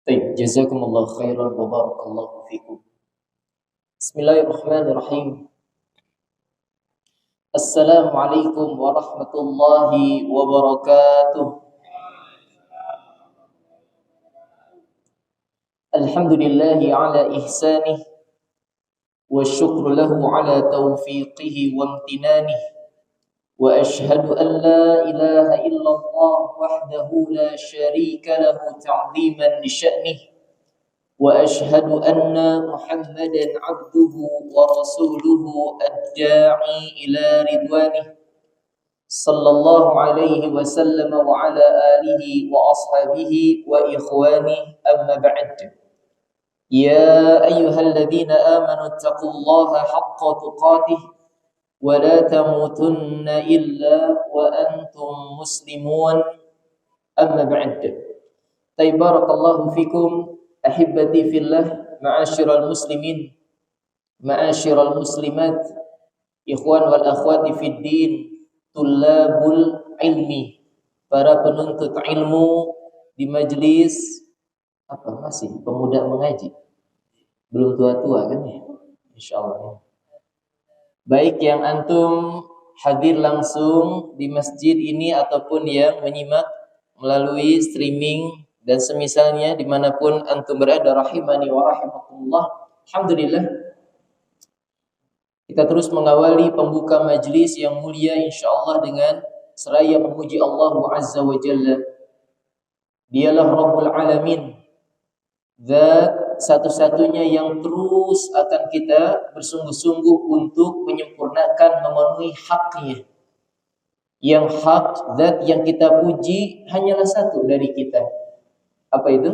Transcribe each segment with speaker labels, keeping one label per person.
Speaker 1: Baik, jazakumullah khairan wa barakallahu fikum. Bismillahirrahmanirrahim. Assalamualaikum warahmatullahi wabarakatuh. Alhamdulillahi ala ihsanih wa syukru lahu ala taufiqihi wa amtinanih. Wa ashhadu an la ilaha illallah wahdahu la syarika lahu ta'ziman li sya'nih. وأشهد أن محمدا عبده ورسوله الداعي إلى رضوانه صلى الله عليه وسلم وعلى آله وأصحابه وإخوانه أما بعد يا أيها الذين آمنوا اتقوا الله حق تقاته ولا تموتن إلا وأنتم مسلمون أما بعد طيب بارك الله فيكم Ahibati fillah, ma'asyiral muslimin, ma'asyiral muslimat, ikhwan wal akhwati fid din, tullabul ilmi, para penuntut ilmu di majlis masih pemuda mengaji. Belum tua-tua kan ya? Insyaallah. Baik yang antum hadir langsung di masjid ini ataupun yang menyimak melalui streaming dan semisalnya dimanapun antum berada, rahimani wa rahimakumullah. Alhamdulillah, kita terus mengawali pembuka majlis yang mulia insyaallah dengan seraya memuji Allah Azza wa Jalla. Dialah Rabbul Alamin, zat satu-satunya yang terus akan kita bersungguh-sungguh untuk menyempurnakan, memenuhi haknya. Yang hak, zat yang kita puji hanyalah satu dari kita. Apa itu?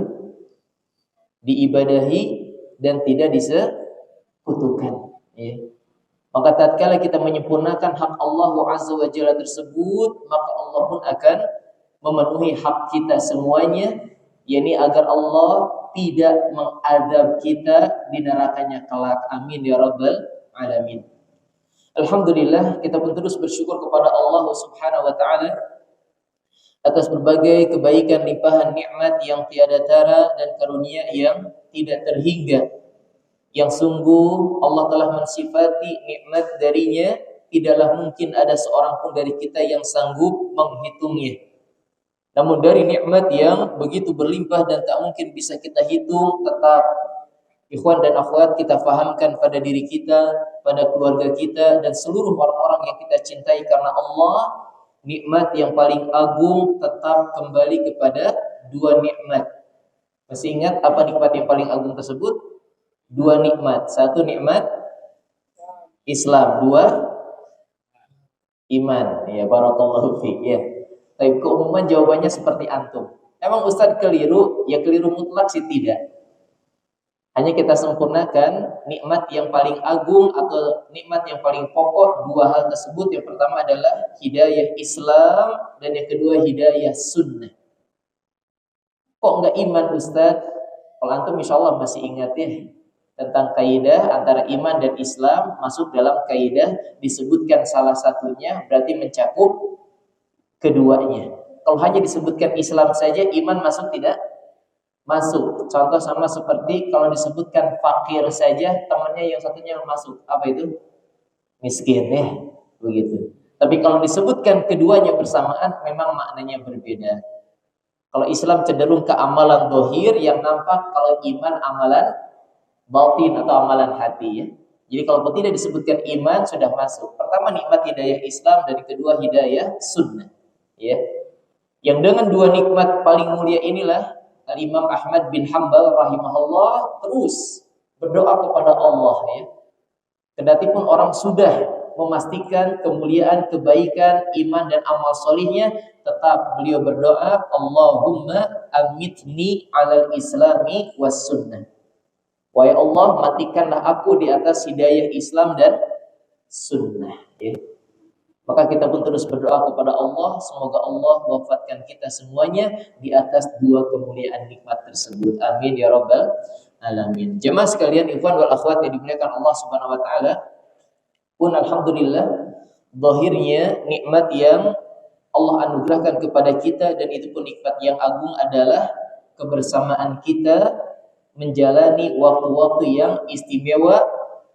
Speaker 1: Diibadahi dan tidak disekutukan. Ya. Maka tatkala kita menyempurnakan hak Allah Azza wa Jalla tersebut, maka Allah pun akan memenuhi hak kita semuanya, yakni agar Allah tidak mengadab kita di nerakanya kelak. Amin ya rabbal alamin. Alhamdulillah, kita pun terus bersyukur kepada Allah Subhanahu wa taala atas berbagai kebaikan limpahan nikmat yang tiada tara dan karunia yang tidak terhingga, yang sungguh Allah telah mensifati nikmat darinya tidaklah mungkin ada seorang pun dari kita yang sanggup menghitungnya. Namun dari nikmat yang begitu berlimpah dan tak mungkin bisa kita hitung, tetap ikhwan dan akhwat kita fahamkan pada diri kita, pada keluarga kita dan seluruh orang-orang yang kita cintai karena Allah, nikmat yang paling agung tetap kembali kepada dua nikmat. Masih ingat apa nikmat yang paling agung tersebut? Dua nikmat. Satu nikmat Islam, dua iman. Ya, barakallahu fiik ya. Tapi keumuman jawabannya seperti antum. Emang Ustaz keliru? Ya keliru mutlak sih tidak. Hanya kita sempurnakan nikmat yang paling agung atau nikmat yang paling pokok dua hal tersebut. Yang pertama adalah hidayah Islam dan yang kedua hidayah sunnah. Kok enggak iman Ustaz? Kalau antum insyaallah masih ingat ya tentang kaidah antara iman dan Islam, masuk dalam kaidah disebutkan salah satunya berarti mencakup keduanya. Kalau hanya disebutkan Islam saja, iman masuk tidak? Masuk. Contoh sama seperti kalau disebutkan fakir saja, temannya yang satunya masuk. Apa itu? Miskin ya, begitu. Tapi kalau disebutkan keduanya bersamaan, memang maknanya berbeda. Kalau Islam cenderung ke amalan zahir yang nampak, kalau iman amalan batin atau amalan hati ya. Jadi kalau tidak disebutkan iman sudah masuk. Pertama nikmat hidayah Islam, dan kedua hidayah sunnah. Ya. Yang dengan dua nikmat paling mulia inilah Imam Ahmad bin Hanbal rahimahullah terus berdoa kepada Allah ya. Kendati pun orang sudah memastikan kemuliaan, kebaikan, iman dan amal solihnya, tetap beliau berdoa, Allahumma amitni alal islami was sunnah. Wahai Allah, matikanlah aku di atas hidayah Islam dan sunnah ya. Maka kita pun terus berdoa kepada Allah, semoga Allah wafatkan kita semuanya di atas dua kemuliaan nikmat tersebut. Amin ya rabbal alamin. Jemaah sekalian, ikhwan wal akhwat yang dimuliakan Allah Subhanahu wa taala, pun alhamdulillah zahirnya nikmat yang Allah anugerahkan kepada kita, dan itu pun nikmat yang agung adalah kebersamaan kita menjalani waktu-waktu yang istimewa,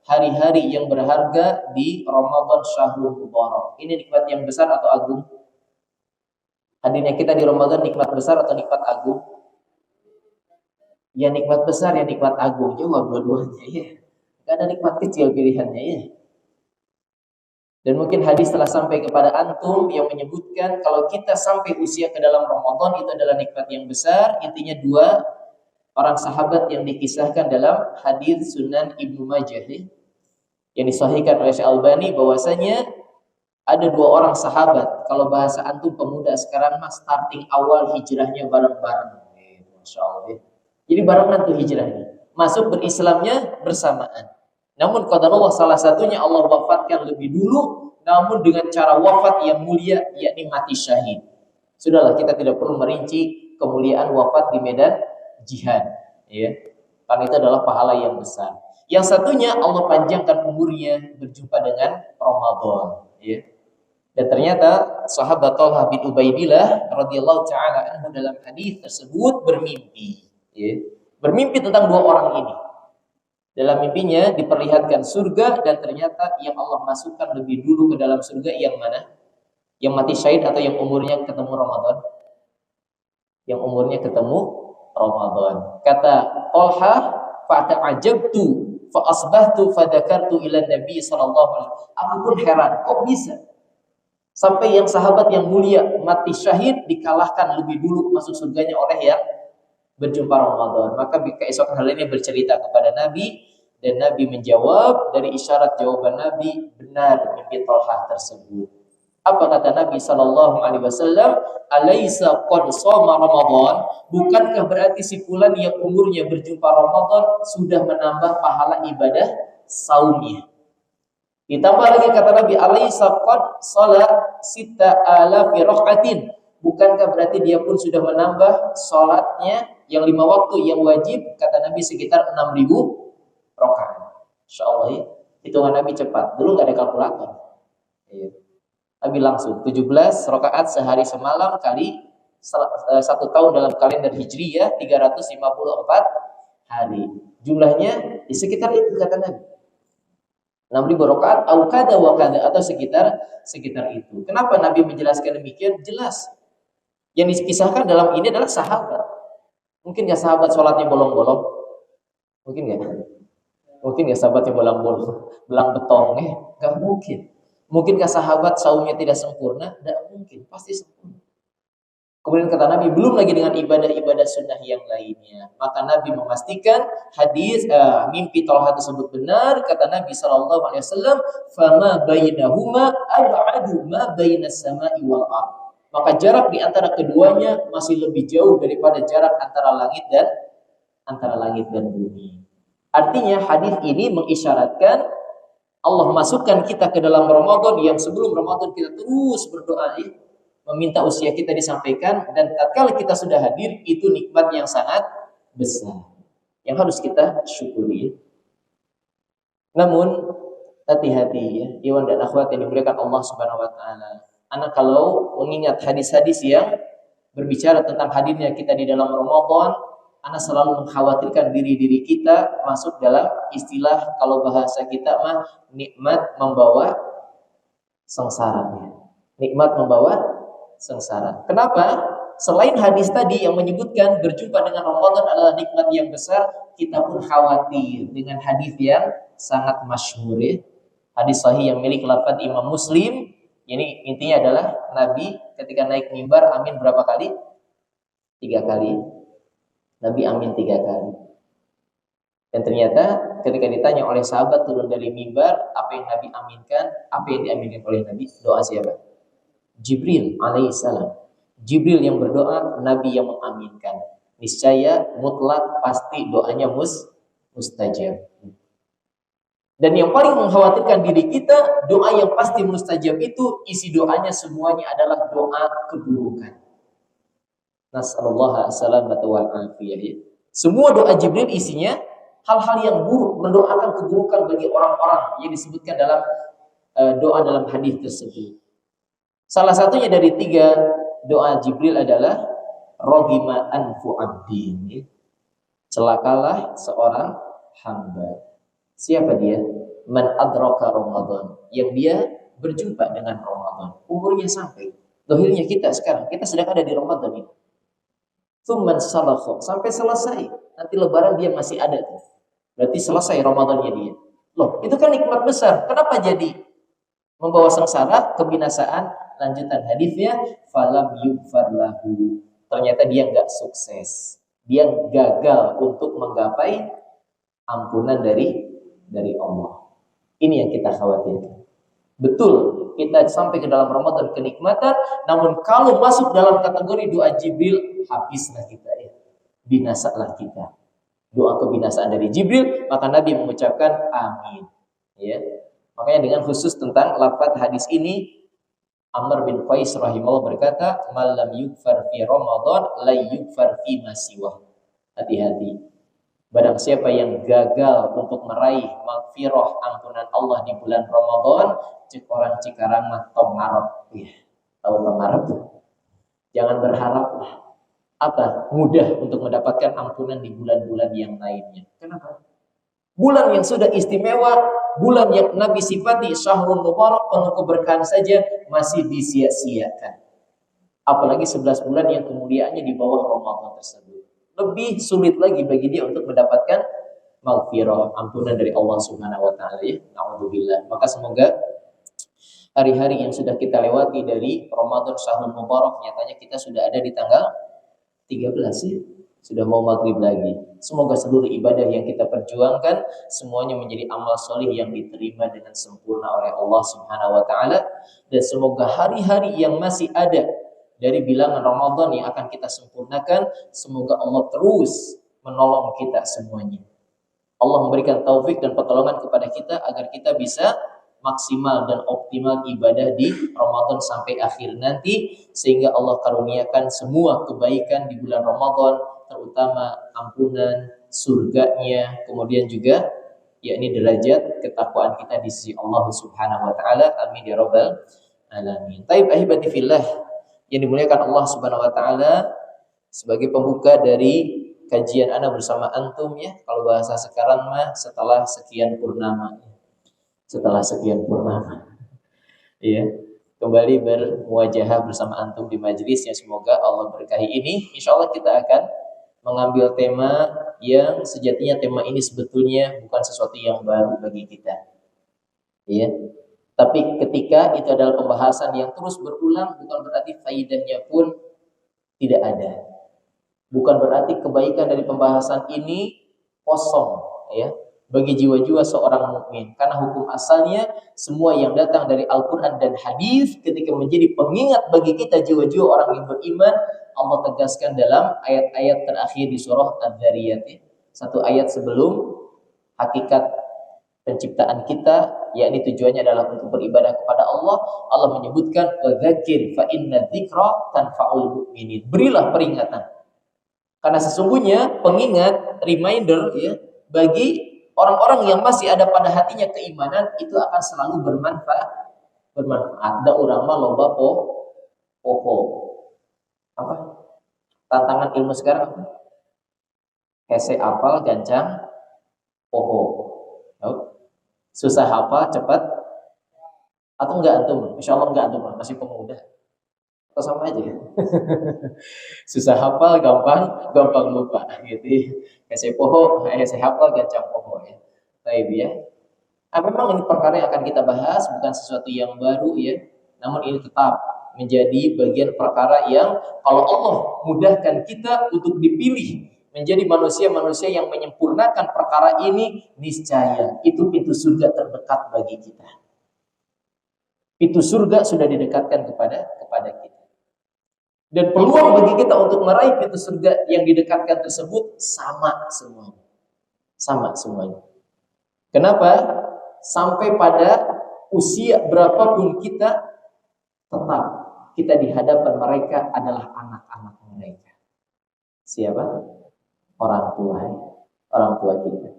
Speaker 1: hari-hari yang berharga di Ramadan Syahrul Mubarak. Ini nikmat yang besar atau agung? Hadirnya kita di Ramadan nikmat besar atau nikmat agung? Ya nikmat besar, ya nikmat agung. Jawab dua-duanya ya. Gak ada nikmat kecil pilihannya ya. Dan mungkin hadis telah sampai kepada antum yang menyebutkan kalau kita sampai usia ke dalam Ramadan itu adalah nikmat yang besar. Intinya dua orang sahabat yang dikisahkan dalam hadis Sunan Ibnu Majah yang disahihkan oleh Syekh Albani bahwasanya ada dua orang sahabat. Kalau bahasa antum pemuda sekarang mas starting awal hijrahnya bareng-bareng. Masya Allah. Jadi barengan tuh hijrahnya. Masuk berislamnya bersamaan. Namun qadarullah salah satunya Allah wafatkan lebih dulu, namun dengan cara wafat yang mulia, yakni mati syahid. Sudahlah, kita tidak perlu merinci kemuliaan wafat di medan jihad, ya. Karena itu adalah pahala yang besar. Yang satunya Allah panjangkan umurnya berjumpa dengan Ramadan, ya. Dan ternyata sahabat Thalhah bin Ubaidillah radhiyallahu taala anhu dalam hadis tersebut bermimpi, ya. Bermimpi tentang dua orang ini. Dalam mimpinya diperlihatkan surga dan ternyata yang Allah masukkan lebih dulu ke dalam surga yang mana? Yang mati syahid atau yang umurnya ketemu Ramadan? Yang umurnya ketemu Ramadan. Kata Thalhah, "Fata'ajabtu fa asbahtu fa dzakartu ila Nabi sallallahu alaihi wasallam." Aku pun heran, kok bisa? Sampai yang sahabat yang mulia mati syahid dikalahkan lebih dulu masuk surganya oleh yang berjumpa Ramadan. Maka keesokan harinya bercerita kepada Nabi dan Nabi menjawab dari isyarat jawaban Nabi benar mimpi Thalhah tersebut. Apa kata Nabi sallallahu alaihi wasallam? Alaisa qad shoma Ramadan? Bukankah berarti si fulan yang umurnya berjumpa Ramadan sudah menambah pahala ibadah saumnya? Ditambah lagi kata Nabi alaisa qad shalla 6,000 rakaatin? Bukankah berarti dia pun sudah menambah salatnya yang 5 waktu yang wajib, kata Nabi sekitar 6.000 rakaat. Insyaallah ya. Hitungan Nabi cepat. Dulu nggak ada kalkulator. Iya. Nabi langsung 17 rakaat sehari semalam kali 1 tahun dalam kalender Hijriyah 354 hari. Jumlahnya di sekitar itu kata Nabi. 6.000 rakaat au kada wa kada atau sekitar itu. Kenapa Nabi menjelaskan demikian? Jelas. Yang dikisahkan dalam ini adalah sahabat. Mungkin gak sahabat sholatnya bolong-bolong? Mungkin gak? Mungkin gak sahabatnya bolong-bolong? Belang betong? Gak mungkin. Mungkin gak sahabat saumnya tidak sempurna? Gak mungkin, pasti sempurna. Kemudian kata Nabi, belum lagi dengan ibadah-ibadah sunnah yang lainnya. Maka Nabi memastikan hadis mimpi Thalhah tersebut benar. Kata Nabi SAW, "Fama bainahuma ab'adu ma bainas sama'i wal ardh." Maka jarak di antara keduanya masih lebih jauh daripada jarak antara langit dan bumi. Artinya hadis ini mengisyaratkan Allah masukkan kita ke dalam Ramadan yang sebelum Ramadan kita terus berdoa meminta usia kita disampaikan dan tatkala kita sudah hadir itu nikmat yang sangat besar yang harus kita syukuri. Namun hati-hati ya, iwan dan akhwat yang dimuliakan Allah Subhanahu wa taala. Anak kalau mengingat hadis-hadis yang berbicara tentang hadirnya kita di dalam Ramadan, anak selalu mengkhawatirkan diri kita masuk dalam istilah kalau bahasa kita mah nikmat membawa sengsara. Nikmat membawa sengsara. Kenapa? Selain hadis tadi yang menyebutkan berjumpa dengan Ramadan adalah nikmat yang besar, kita pun khawatir dengan hadis yang sangat masyhur ya. Hadis sahih yang milik lafaz Imam Muslim. Ini intinya adalah Nabi ketika naik mimbar amin berapa kali? 3 kali. Nabi amin 3 kali. Dan ternyata ketika ditanya oleh sahabat turun dari mimbar, apa yang Nabi aminkan? Apa yang diaminkan oleh Nabi? Doa siapa? Jibril alaihissalam. Jibril yang berdoa, Nabi yang mengaminkan. Niscaya mutlak pasti doanya mustajab. Dan yang paling mengkhawatirkan diri kita, doa yang pasti mustajab itu isi doanya semuanya adalah doa keburukan. Nasallallahu salamata wal afiyah. Semua doa Jibril isinya hal-hal yang buruk, mendoakan keburukan bagi orang-orang yang disebutkan dalam doa dalam hadis tersebut. Salah satunya dari 3 doa Jibril adalah Rogima anfu abdin. Celakalah seorang hamba. Siapa dia? Man adraka Ramadan. Yang dia berjumpa dengan Ramadan. Umurnya sampai. Dohirnya kita sekarang. Kita sedang ada di Ramadan ini. Tsumman salakho. Sampai selesai. Nanti lebaran dia masih ada tuh. Berarti selesai Ramadannya dia. Loh, itu kan nikmat besar. Kenapa jadi membawa sengsara, kebinasaan? Lanjutan hadisnya, falam yughfar lahu. Ternyata dia nggak sukses. Dia gagal untuk menggapai ampunan dari Allah. Ini yang kita khawatirkan. Betul, kita sampai ke dalam Ramadan kenikmatan, namun kalau masuk dalam kategori doa Jibril, habislah kita ya. Binasalah kita. Doa kebinasaan dari Jibril, maka Nabi mengucapkan amin. Ya. Makanya dengan khusus tentang lafaz hadis ini, Amr bin Qais rahimahullah berkata, "Malam yukfar fi Ramadan, la yukfar fi ma siwah." Hati-hati. Barang siapa yang gagal untuk meraih maghfirah ampunan Allah di bulan Ramadan, cek orang Cikarang mah tong ngarep. Ya, tahu tong ngarep tuh. Jangan berharap apa mudah untuk mendapatkan ampunan di bulan-bulan yang lainnya. Kenapa? Bulan yang sudah istimewa, bulan yang Nabi sifati syahrul mubarak penuh keberkahan saja masih disia-siakan. Apalagi 11 bulan yang kemuliaannya di bawah Ramadan tersebut. Lebih sulit lagi bagi dia untuk mendapatkan maghfirah, ampunan dari Allah Subhanahu wa taala ya. Nauzubillah. Maka semoga hari-hari yang sudah kita lewati dari Ramadan syahrul mubarak, nyatanya kita sudah ada di tanggal 13 ya. Sudah mau maghrib lagi. Semoga seluruh ibadah yang kita perjuangkan semuanya menjadi amal solih yang diterima dengan sempurna oleh Allah Subhanahu wa taala, dan semoga hari-hari yang masih ada dari bilangan Ramadan yang akan kita sempurnakan, semoga Allah terus menolong kita semuanya. Allah memberikan taufik dan pertolongan kepada kita agar kita bisa maksimal dan optimal ibadah di Ramadan sampai akhir nanti, sehingga Allah karuniakan semua kebaikan di bulan Ramadan, terutama ampunan, surganya, kemudian juga yakni derajat ketakwaan kita di sisi Allah Subhanahu wa taala. Amin ya rabbal alamin. Taib ahibati fillah yang dimuliakan Allah Subhanahu wa taala, sebagai pembuka dari kajian ana bersama antum ya, kalau bahasa sekarang mah setelah sekian purnama. Setelah sekian purnama. Ya. Kembali bermuajahah bersama antum di majelis yang semoga Allah berkahi ini. Insyaallah kita akan mengambil tema yang sejatinya tema ini sebetulnya bukan sesuatu yang baru bagi kita. Ya. Tapi ketika itu adalah pembahasan yang terus berulang, bukan berarti faidahnya pun tidak ada. Bukan berarti kebaikan dari pembahasan ini kosong ya bagi jiwa-jiwa seorang mukmin, karena hukum asalnya semua yang datang dari Al-Qur'an dan hadis ketika menjadi pengingat bagi kita jiwa-jiwa orang yang beriman, Allah tegaskan dalam ayat-ayat terakhir di surah Adz-Dzariyat. Satu ayat sebelum hakikat penciptaan kita, yakni tujuannya adalah untuk beribadah kepada Allah. Allah menyebutkan wadzakir fa inna dzikra tanfa'ul mu'minin. Berilah peringatan. Karena sesungguhnya pengingat, reminder ya, bagi orang-orang yang masih ada pada hatinya keimanan itu akan selalu bermanfaat. Ada orang mah loba poho. Apa? Tantangan ilmu sekarang apa? Hese apal gancang poho. Susah hafal cepat atau enggak antum? Insyaallah enggak antum, masih pemuda. Atau sama aja. Susah hafal gampang lupa gitu. Hese poho, hese hafal gancang poho ya. Baik ya. Memang ini perkara yang akan kita bahas, bukan sesuatu yang baru ya. Namun ini tetap menjadi bagian perkara yang kalau Allah mudahkan kita untuk dipilih menjadi manusia-manusia yang menyempurnakan perkara ini, niscaya itu pintu surga terdekat bagi kita. Pintu surga sudah didekatkan kepada kita. Dan peluang bagi kita untuk meraih pintu surga yang didekatkan tersebut sama semuanya. Sama semuanya. Kenapa? Sampai pada usia berapapun kita, tetap kita di hadapan mereka adalah anak-anak mereka. Siapa? Orang tua kita.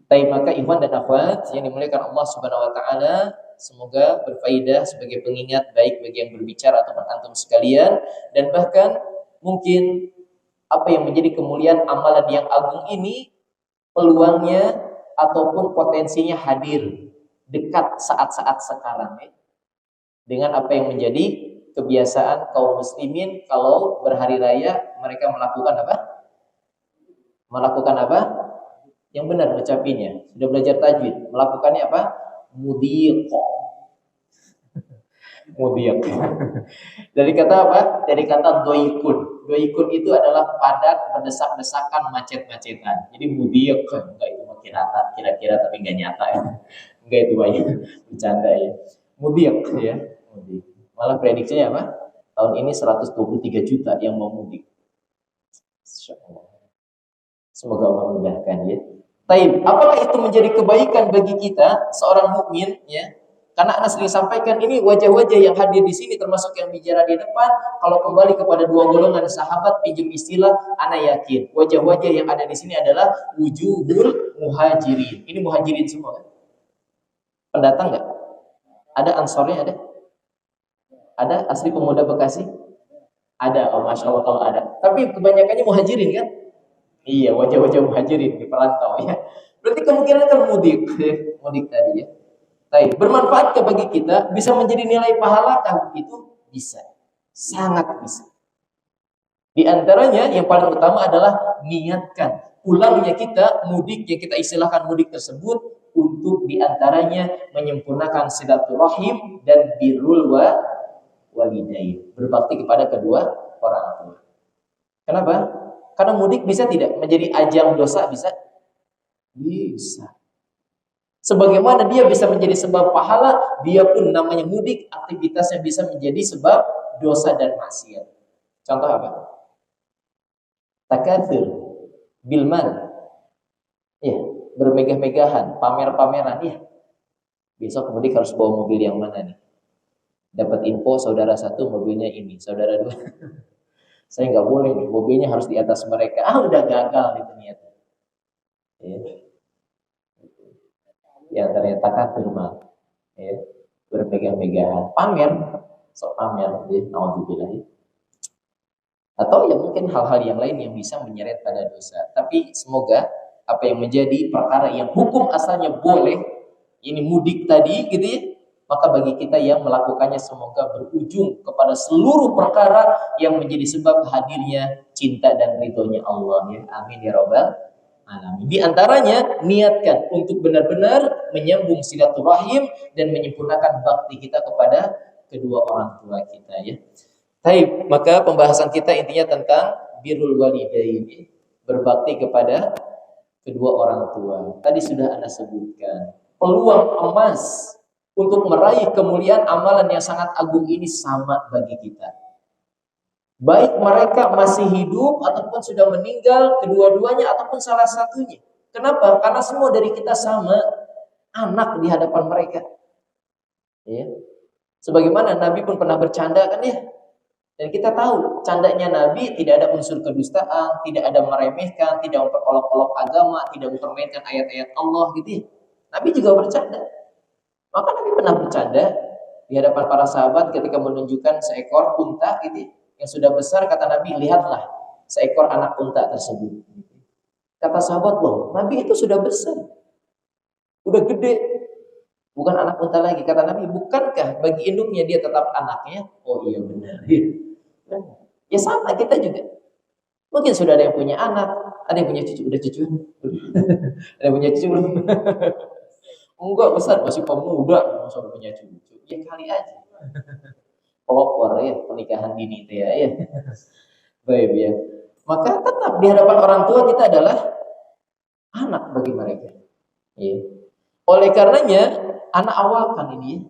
Speaker 1: Tapi maka ikhwan dan akhwat yang dimuliakan Allah Subhanahu wa taala, semoga berfaedah sebagai pengingat baik bagi yang berbicara ataupun antum sekalian, dan bahkan Mungkin apa yang menjadi kemuliaan amalan yang agung ini, peluangnya ataupun potensinya hadir dekat saat-saat sekarang ya. Dengan apa yang menjadi kebiasaan kaum muslimin kalau berhari raya mereka melakukan apa? Melakukan apa? Yang benar mengucapinya. Sudah belajar tajwid. Melakukannya apa? Mudhiq. Mudhiq. Dari kata apa? Dari kata doikun. Doikun itu adalah padat, berdesak-desakan, macet-macetan. Jadi mudhiq. Enggak, itu mah kira-kira tapi enggak nyata ya. Enggak, itu banyak bercanda ya. Mudhiq ya. Mudhiq. Malah prediksinya apa? Tahun ini 123 juta yang mau mudik. Semoga Allah mudahkan ya. Taib, apakah itu menjadi kebaikan bagi kita seorang mukmin ya? Karena Anas sering sampaikan ini wajah-wajah yang hadir di sini termasuk yang bicara di depan. Kalau kembali kepada dua golongan sahabat pinjam istilah, ana yakin wajah-wajah yang ada di sini adalah wujuhul muhajirin. Ini muhajirin semua kan? Pendatang nggak? Ada ansornya ada? Ada asli pemuda Bekasi? Ada, oh masya Allah kalau ada. Tapi kebanyakannya muhajirin kan? Iya, wajah-wajah muhajirin di perantau ya. Berarti kemungkinan kan mudik, mudik tadi ya. Baik, bermanfaatkah bagi kita? Bisa menjadi nilai pahala kan? Itu bisa, sangat bisa. Di antaranya yang paling utama adalah niatkan pulangnya kita mudik yang kita istilahkan mudik tersebut untuk diantaranya menyempurnakan silaturahim dan birrul walidain, berbakti kepada kedua orang tua. Kenapa? Karena mudik bisa tidak menjadi ajang dosa, bisa? Bisa. Sebagaimana dia bisa menjadi sebab pahala, dia pun namanya mudik, aktivitasnya bisa menjadi sebab dosa dan maksiat. Contoh apa? Takatsur bil mal. Ya, bermegah-megahan, pamer-pameran ya. Besok mudik harus bawa mobil yang mana nih? Dapat info saudara satu mobilnya ini, saudara dua. Saya nggak boleh nih, mobilnya harus di atas mereka. Udah gagal itu niatnya. Ya. Yang ternyata kafir mah, ya, bermegah-megahan, pamer, sok pamer, ya, naudzubillah. Atau ya mungkin hal-hal yang lain yang bisa menyeret pada dosa. Tapi semoga apa yang menjadi perkara yang hukum asalnya boleh, ini mudik tadi, gitu ya. Maka bagi kita yang melakukannya semoga berujung kepada seluruh perkara yang menjadi sebab hadirnya cinta dan ridhonya Allah ya. Amin ya rabbal alamin. Di antaranya niatkan untuk benar-benar menyambung silaturahim dan menyempurnakan bakti kita kepada kedua orang tua kita ya. Baik, maka pembahasan kita intinya tentang birrul walidain, berbakti kepada kedua orang tua. Tadi sudah Anda sebutkan peluang emas untuk meraih kemuliaan amalan yang sangat agung ini sama bagi kita. Baik mereka masih hidup ataupun sudah meninggal, kedua-duanya ataupun salah satunya. Kenapa? Karena semua dari kita sama, anak di hadapan mereka. Ya. Sebagaimana Nabi pun pernah bercanda kan ya. Dan kita tahu candanya Nabi tidak ada unsur kedustaan, tidak ada meremehkan, tidak memperolok-olok agama, tidak mempermainkan ayat-ayat Allah gitu ya. Nabi juga bercanda. Maka Nabi pernah bercanda di hadapan para sahabat ketika menunjukkan seekor unta gitu, yang sudah besar. Kata Nabi, lihatlah seekor anak unta tersebut. Kata sahabat, loh Nabi itu sudah besar, udah gede, bukan anak unta lagi. Kata Nabi, bukankah bagi induknya dia tetap anaknya? Oh iya benar. Ya sama kita juga. Mungkin sudah ada yang punya anak, ada yang punya cucu, udah cucu, ada yang punya cucu belum? Enggak, besar, masih pemuda, masa punya cucu. Ya kali aja. Pelopor ya, pernikahan dini itu ya. Baik ya. Maka tetap di hadapan orang tua kita adalah anak bagi mereka. Ya. Oleh karenanya, anak awalkan ini ya.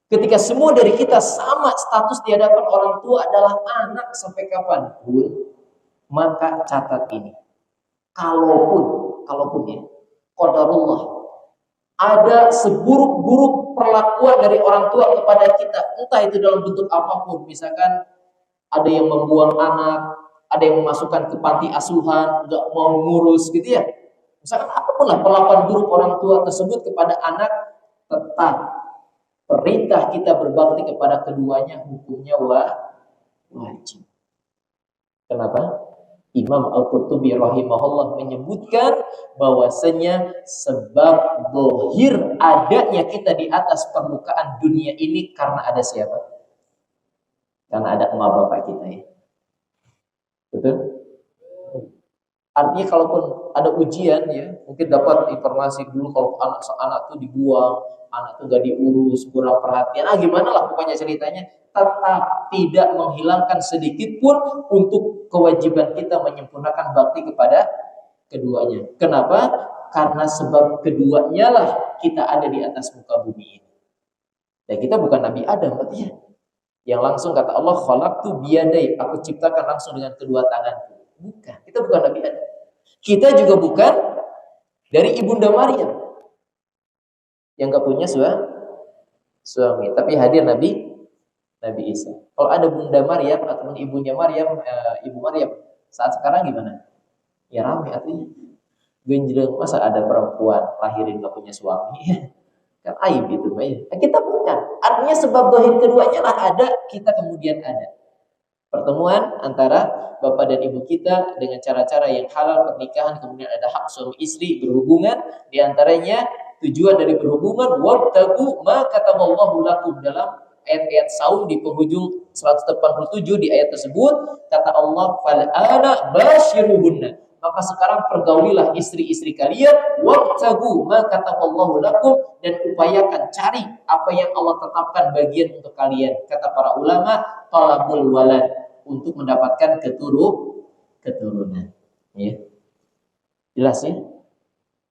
Speaker 1: Ketika semua dari kita sama status di hadapan orang tua adalah anak sampai kapanpun, maka catat ini. Kalaupun ya, qadarullah, ada seburuk-buruk perlakuan dari orang tua kepada kita, entah itu dalam bentuk apapun, misalkan ada yang membuang anak, ada yang memasukkan ke panti asuhan, nggak mau ngurus gitu ya, misalkan apapun lah perlakuan buruk orang tua tersebut kepada anak, tetap perintah kita berbakti kepada keduanya hukumnya wajib. Kenapa? Imam Al-Qurtubi rahimahullah menyebutkan bahwasanya sebab zahir adanya kita di atas permukaan dunia ini karena ada siapa? Karena ada emak bapak kita ya. Betul? Artinya kalaupun ada ujian ya, mungkin dapat informasi dulu kalau anak tuh dibuang, anak tuh gak diurus, kurang perhatian, gimana lah pokoknya ceritanya, tetap tidak menghilangkan sedikit pun untuk kewajiban kita menyempurnakan bakti kepada keduanya. Kenapa? Karena sebab keduanya lah kita ada di atas muka bumi ini. Dan kita bukan Nabi Adam berarti ya. Yang langsung kata Allah, khalaqtu biyadai, aku ciptakan langsung dengan kedua tanganku. Bukan, kita bukan Nabi Adam. Kita juga bukan dari ibunda Maryam yang gak punya suami, tapi hadir Nabi Isa. Kalau ada bunda Maryam atau ibunya Maryam, ibu Maryam saat sekarang gimana? Ya ramai artinya. Genjreng, masa ada perempuan lahirin gak punya suami? Kan aib itu, ya. Kita bukan. Artinya sebab zahir keduanya lah ada, kita kemudian ada. Pertemuan antara bapak dan ibu kita dengan cara-cara yang halal, pernikahan, kemudian ada hak suami istri berhubungan, di antaranya tujuan dari berhubungan wabtagu ma kataballahu lakum, dalam ayat-ayat saum di penghujung 187 di ayat tersebut kata Allah, fal ana basyiruhunna, maka sekarang pergaulilah istri-istri kalian, wabtagu ma kataballahu lakum, dan upayakan cari apa yang Allah tetapkan bagian untuk kalian. Kata para ulama, talabul walad, untuk mendapatkan keturunan. Ya. Jelas ya?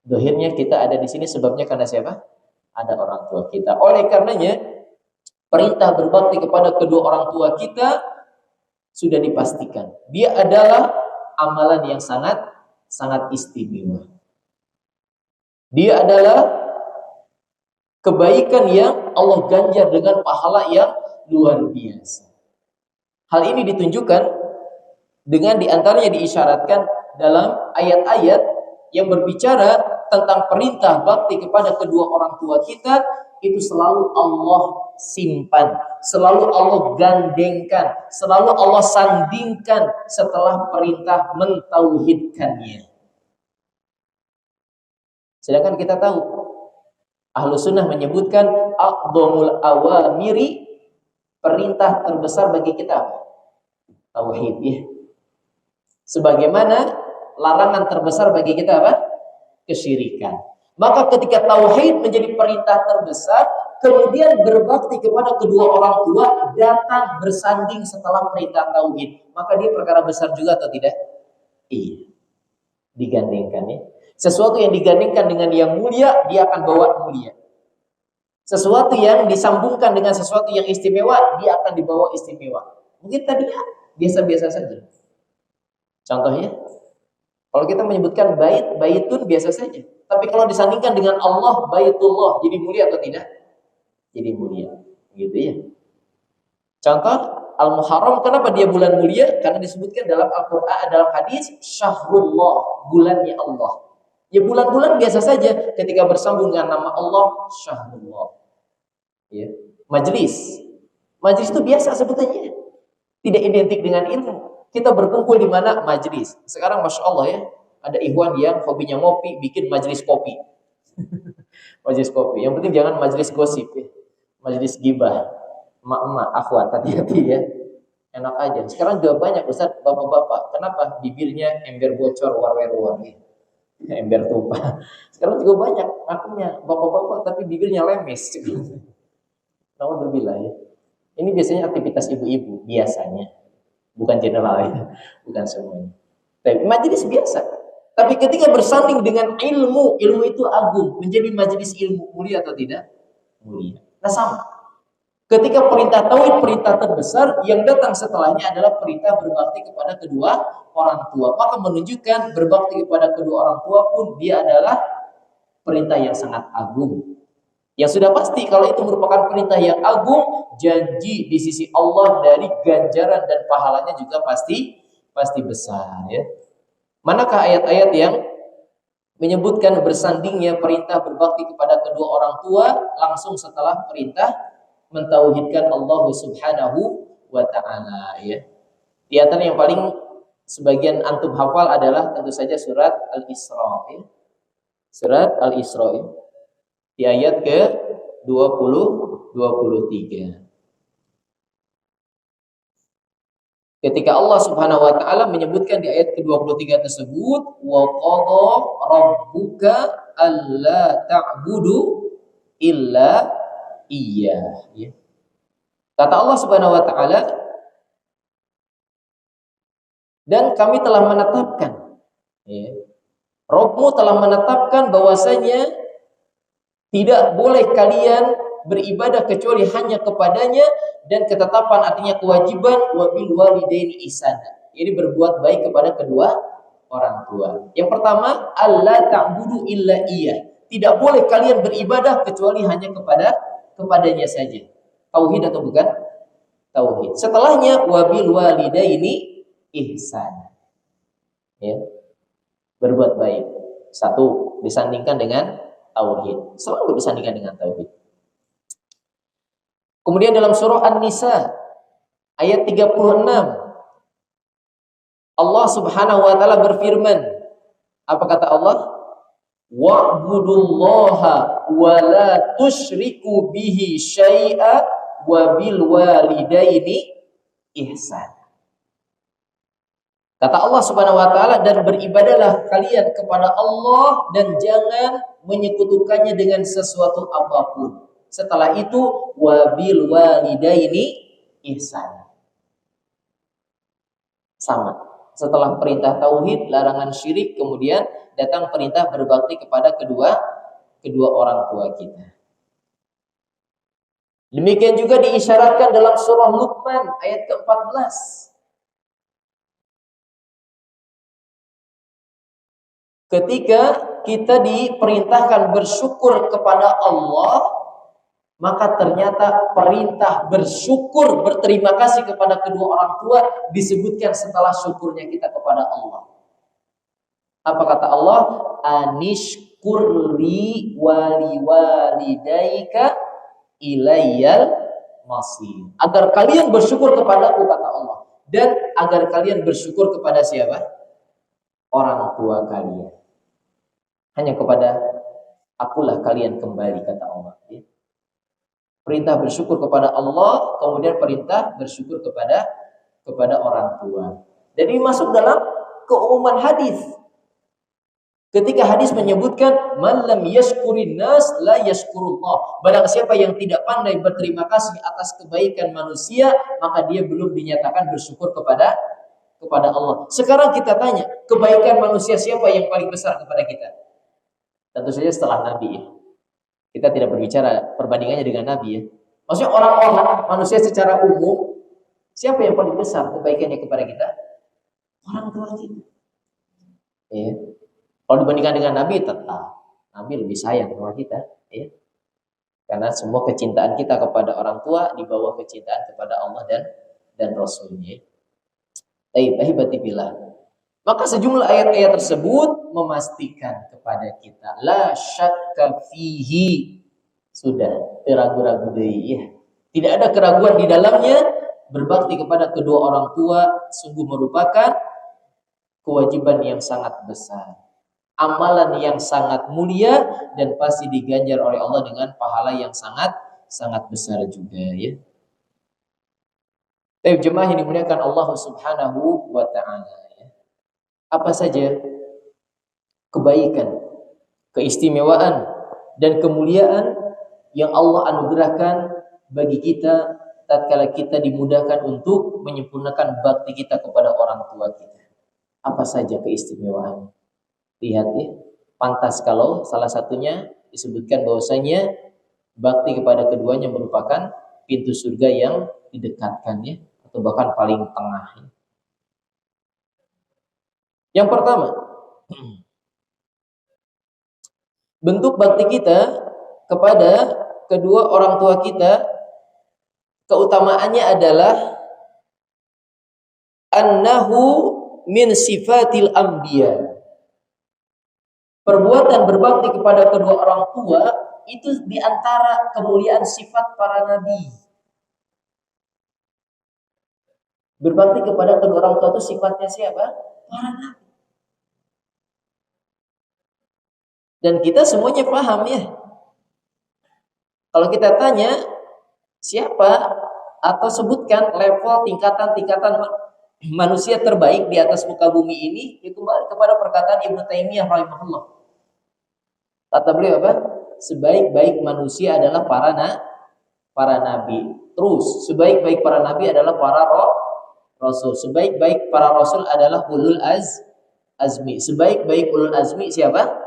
Speaker 1: Dohirnya kita ada di sini sebabnya karena siapa? Ada orang tua kita. Oleh karenanya, perintah berbakti kepada kedua orang tua kita sudah dipastikan. Dia adalah amalan yang sangat istimewa. Dia adalah kebaikan yang Allah ganjar dengan pahala yang luar biasa. Hal ini ditunjukkan dengan diantaranya diisyaratkan dalam ayat-ayat yang berbicara tentang perintah bakti kepada kedua orang tua kita, itu selalu Allah simpan, selalu Allah gandengkan, selalu Allah sandingkan setelah perintah mentauhidkannya. Sedangkan kita tahu Ahlus Sunnah menyebutkan a'dhamul awamiri, perintah terbesar bagi kita apa? Tauhid ya. Sebagaimana larangan terbesar bagi kita apa? Kesyirikan. Maka ketika tauhid menjadi perintah terbesar, kemudian berbakti kepada kedua orang tua datang bersanding setelah perintah tauhid, maka dia perkara besar juga atau tidak? Iya. Digandingkan ya. Sesuatu yang digandingkan dengan yang mulia, dia akan bawa mulia. Sesuatu yang disambungkan dengan sesuatu yang istimewa, dia akan dibawa istimewa. Mungkin tadi biasa-biasa saja. Contohnya, kalau kita menyebutkan baitun biasa saja. Tapi kalau disandingkan dengan Allah, baitullah, jadi mulia atau tidak? Jadi mulia. Gitu ya. Contoh, Al-Muharram, kenapa dia bulan mulia? Karena disebutkan dalam Al-Quran, dalam hadis, syahrullah, bulannya Allah. Ya bulan-bulan biasa saja, ketika bersambung dengan nama Allah, syahrullah. Ya. Majlis itu biasa sebetulnya, tidak identik dengan ilmu. Kita berkumpul di mana? Majlis. Sekarang Masya Allah ya, ada ikhwan yang hobinya ngopi, bikin majlis kopi. Majlis kopi, yang penting jangan majlis gosip ya. Majlis gibah, emak-emak, akhwat, hati-hati ya. Enak aja. Sekarang gak banyak Ustaz, bapak-bapak. Kenapa? Bibirnya ember bocor, war-war ya. Ember tumpah. Sekarang juga banyak akunya bapak-bapak tapi bibirnya lemes. Alhamdulillah ya. Ini biasanya aktivitas ibu-ibu biasanya, bukan general ya, bukan semuanya. Tapi majelis biasa. Tapi ketika bersanding dengan ilmu itu agung, menjadi majelis ilmu, mulia atau tidak? Mulia. Nah sama. Ketika perintah tauhid, perintah terbesar, yang datang setelahnya adalah perintah berbakti kepada kedua orang tua. Maka menunjukkan berbakti kepada kedua orang tua pun dia adalah perintah yang sangat agung. Yang sudah pasti kalau itu merupakan perintah yang agung, janji di sisi Allah dari ganjaran dan pahalanya juga pasti besar ya. Manakah ayat-ayat yang menyebutkan bersandingnya perintah berbakti kepada kedua orang tua langsung setelah perintah mentauhidkan Allah Subhanahu wa ta'ala ya. Di antara yang paling sebagian antum hafal adalah tentu saja surat Al-Isra, ya. Surat Al-Isra, ya. Di ayat ke 23. Ketika Allah Subhanahu wa taala menyebutkan di ayat ke-23 tersebut, wa qadha rabbuka alla ta'budu illa iyyah, ya. Kata Allah Subhanahu wa taala, dan kami telah menetapkan, ya, Rabbmu telah menetapkan bahwasanya tidak boleh kalian beribadah kecuali hanya kepadanya, dan ketetapan artinya kewajiban, wabil walidaini ihsana. Ini berbuat baik kepada kedua orang tua. Yang pertama, alla ta'budu illa iyyah. Tidak boleh kalian beribadah kecuali hanya kepadanya saja. Tauhid atau bukan? Tauhid. Setelahnya wabil walidaini ihsana. Ya. Berbuat baik. Satu, disandingkan dengan tauhid. Selalu disandingkan dengan tauhid. Kemudian dalam surah An-Nisa ayat 36, Allah Subhanahu wa taala berfirman, apa kata Allah? Wa'budullaha wa la tusyriku bihi syai'a wa bil walidaini ihsan. Kata Allah Subhanahu wa taala, dan beribadahlah kalian kepada Allah dan jangan menyekutukannya dengan sesuatu apapun. Setelah itu wabil walidaini ihsan. Sama. Setelah perintah tauhid, larangan syirik, kemudian datang perintah berbakti kepada kedua orang tua kita. Demikian juga diisyaratkan dalam surah Luqman ayat ke-14. Ketika kita diperintahkan bersyukur kepada Allah, maka ternyata perintah bersyukur, berterima kasih kepada kedua orang tua disebutkan setelah syukurnya kita kepada Allah. Apa kata Allah? Anishkurli wali walidaika ilayyal masir. Agar kalian bersyukur kepadaku, kata Allah. Dan agar kalian bersyukur kepada siapa? Orang tua kalian. Hanya kepada akulah kalian kembali, kata Allah. Perintah bersyukur kepada Allah, kemudian perintah bersyukur kepada orang tua. Jadi masuk dalam keumuman hadis. Ketika hadis menyebutkan man lam yashkurin nas la yashkurullah. Barang siapa yang tidak pandai berterima kasih atas kebaikan manusia, maka dia belum dinyatakan bersyukur kepada Allah. Sekarang kita tanya, kebaikan manusia siapa yang paling besar kepada kita? Tentu saja setelah Nabi, ya. Kita tidak berbicara perbandingannya dengan Nabi, ya. Maksudnya orang-orang, manusia secara umum, siapa yang paling besar kebaikannya kepada kita? Orang tua kita. Ya. Kalau dibandingkan dengan Nabi, tetap Nabi lebih sayang sama kita. Ya. Karena semua kecintaan kita kepada orang tua di bawah kecintaan kepada Allah dan Rasulnya. Maka sejumlah ayat-ayat tersebut memastikan kepada kita la syakka fihi, sudah ragu-ragu deui, ya. Tidak ada keraguan di dalamnya. Berbakti kepada kedua orang tua sungguh merupakan kewajiban yang sangat besar, amalan yang sangat mulia, dan pasti diganjar oleh Allah dengan pahala yang sangat besar juga, ya. Jemaah yang dimuliakan Allah Subhanahu wa taala. Apa saja kebaikan, keistimewaan, dan kemuliaan yang Allah anugerahkan bagi kita tatkala kita dimudahkan untuk menyempurnakan bakti kita kepada orang tua kita. Apa saja keistimewaan? Lihat, ya, pantas kalau salah satunya disebutkan bahwasanya bakti kepada keduanya merupakan pintu surga yang didekatkan, ya, atau bahkan paling tengah, ya. Yang pertama, bentuk bakti kita kepada kedua orang tua kita, keutamaannya adalah annahu min sifatil anbiya. Perbuatan berbakti kepada kedua orang tua itu diantara kemuliaan sifat para nabi. Berbakti kepada kedua orang tua itu sifatnya siapa? Para nabi. Dan kita semuanya paham ya. Kalau kita tanya siapa atau sebutkan level tingkatan-tingkatan manusia terbaik di atas muka bumi ini, itu kembali kepada perkataan Ibnu Taimiyah rahimahullah. Kata beliau apa? Sebaik-baik manusia adalah para nabi. Terus, sebaik-baik para nabi adalah para rasul. Sebaik-baik para rasul adalah ulul azmi. Sebaik-baik ulul azmi siapa?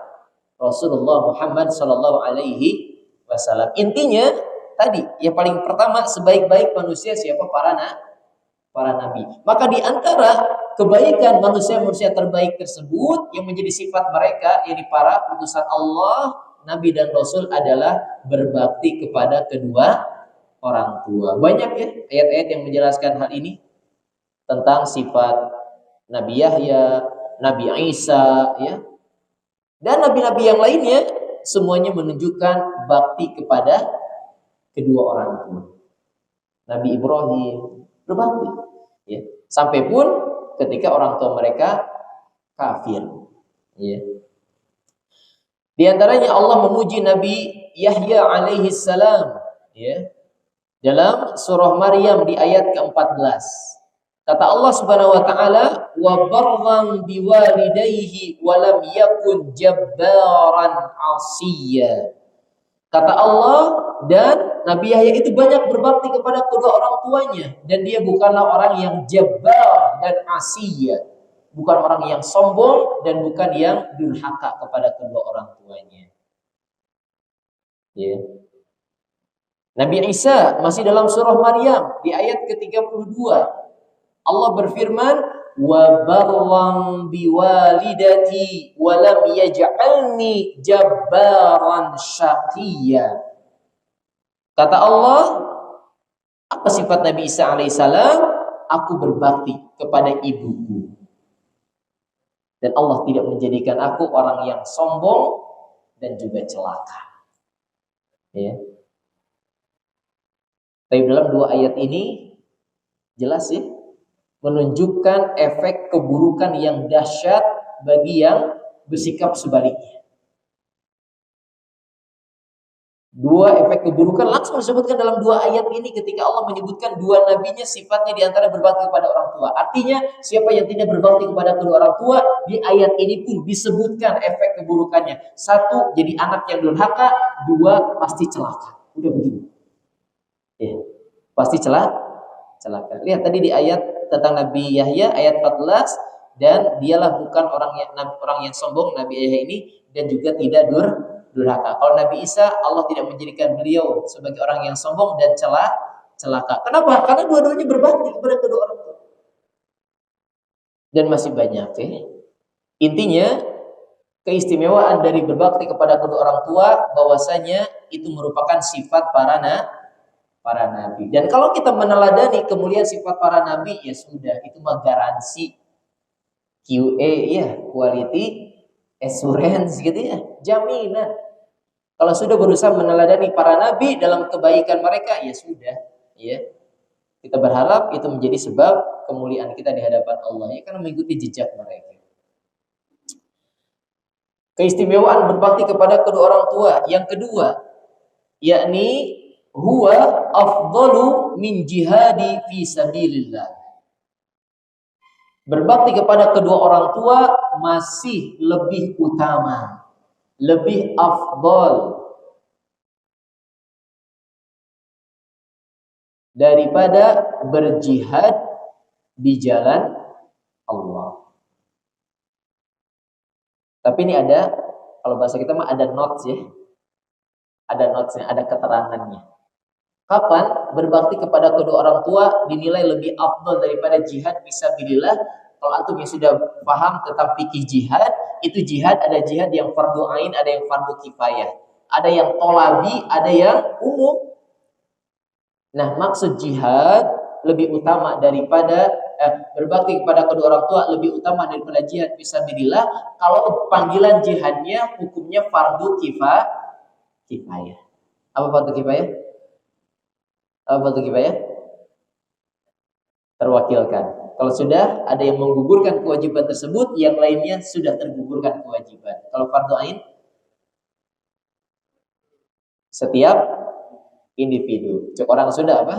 Speaker 1: Rasulullah Muhammad sallallahu alaihi wasallam. Intinya tadi yang paling pertama, sebaik-baik manusia siapa? Para nabi. Maka di antara kebaikan manusia-manusia terbaik tersebut yang menjadi sifat mereka, yakni para utusan Allah, nabi dan rasul, adalah berbakti kepada kedua orang tua. Banyak ya ayat-ayat yang menjelaskan hal ini tentang sifat Nabi Yahya, Nabi Isa, ya. Dan nabi-nabi yang lainnya semuanya menunjukkan bakti kepada kedua orang tua. Nabi Ibrahim berbakti, ya. Sampai pun ketika orang tua mereka kafir, ya. Di antaranya Allah memuji Nabi Yahya alaihi salam, ya. Dalam surah Maryam di ayat ke-14. Kata Allah Subhanahu wa taala, "Wa barran biwalidayhi wa lam yakun jabbaran 'asiyya." Kata Allah, dan Nabi Yahya itu banyak berbakti kepada kedua orang tuanya, dan dia bukanlah orang yang jabbar dan asiyya, bukan orang yang sombong dan bukan yang durhaka kepada kedua orang tuanya. Ya. Nabi Isa masih dalam surah Maryam di ayat ke-32. Allah berfirman, "Wa barran biwalidati wa lam yaj'alni jabbaran syaqiyya." Kata Allah, apa sifat Nabi Isa alaihissalam? Aku berbakti kepada ibuku. Dan Allah tidak menjadikan aku orang yang sombong dan juga celaka. Ya. Tapi dalam dua ayat ini jelas ya, menunjukkan efek keburukan yang dahsyat bagi yang bersikap sebaliknya. Dua efek keburukan langsung disebutkan dalam dua ayat ini ketika Allah menyebutkan dua nabinya sifatnya diantara berbakti kepada orang tua. Artinya siapa yang tidak berbakti kepada kedua orang tua, di ayat ini pun disebutkan efek keburukannya. Satu, jadi anak yang durhaka. Dua, pasti celaka. Udah begitu. Ya, pasti celaka. Lihat tadi di ayat tentang Nabi Yahya ayat 14, dan dialah bukan orang yang sombong, Nabi Yahya ini, dan juga tidak durhaka. Kalau Nabi Isa, Allah tidak menjadikan beliau sebagai orang yang sombong dan celaka. Kenapa? Karena dua-duanya berbakti kepada kedua orang tua. Dan masih banyak ya. Intinya keistimewaan dari berbakti kepada kedua orang tua bahwasanya itu merupakan sifat para nabi. Dan kalau kita meneladani kemuliaan sifat para nabi, ya sudah, itu mah garansi QA ya, quality assurance gitu ya, jaminan. Kalau sudah berusaha meneladani para nabi dalam kebaikan mereka, ya sudah, ya. Kita berharap itu menjadi sebab kemuliaan kita di hadapan Allah, ya, karena mengikuti jejak mereka. Keistimewaan berbakti kepada kedua orang tua yang kedua, yakni huwa afdalu min jihadi fi sabilillah. Berbakti kepada kedua orang tua masih lebih utama, lebih afdal daripada berjihad di jalan Allah. Tapi ini ada, kalau bahasa kita mah ada notes ya. Ada notesnya, ada keterangannya. Kapan berbakti kepada kedua orang tua dinilai lebih afdal daripada jihad fisabilillah? Kalau antum yang sudah paham tentang fikih jihad, itu jihad ada jihad yang fardu ain, ada yang fardu kifayah. Ada yang tolabi, ada yang umum. Nah, maksud jihad lebih utama daripada berbakti kepada kedua orang tua lebih utama daripada jihad fisabilillah kalau panggilan jihadnya hukumnya fardu kifayah. Apa fardu kifayah? Apa fardu kifayah? terwakilkan. Kalau sudah ada yang menggugurkan kewajiban tersebut, yang lainnya sudah tergugurkan kewajiban. Kalau fardu ain, setiap individu. Cek orang sudah apa?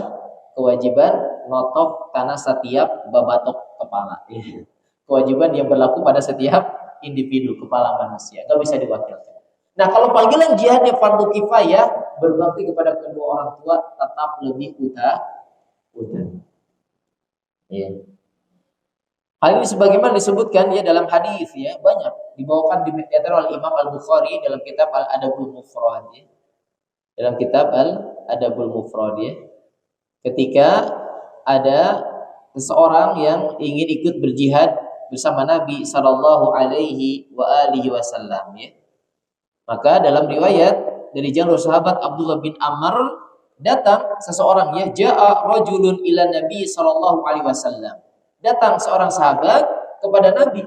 Speaker 1: Kewajiban notok karena setiap babatok kepala. Kewajiban yang berlaku pada setiap individu kepala manusia. Gak bisa diwakilkan. Nah, kalau panggilan jihadnya fardu kifayah, berbakti kepada kedua orang tua tetap lebih utama. Ya. Hal ini sebagaimana disebutkan ya dalam hadis ya, banyak dibawakan di oleh Imam Al-Bukhari dalam kitab Al-Adabul Mufrad ya. Dalam kitab Al-Adabul Mufrad ya. Ketika ada seseorang yang ingin ikut berjihad bersama Nabi sallallahu alaihi wasallam ya. Maka dalam riwayat dari jalur sahabat Abdullah bin Amr, datang seseorang ya, ja'a rajulun ila Nabi sallallahu alaihi wasallam. Datang seorang sahabat kepada Nabi.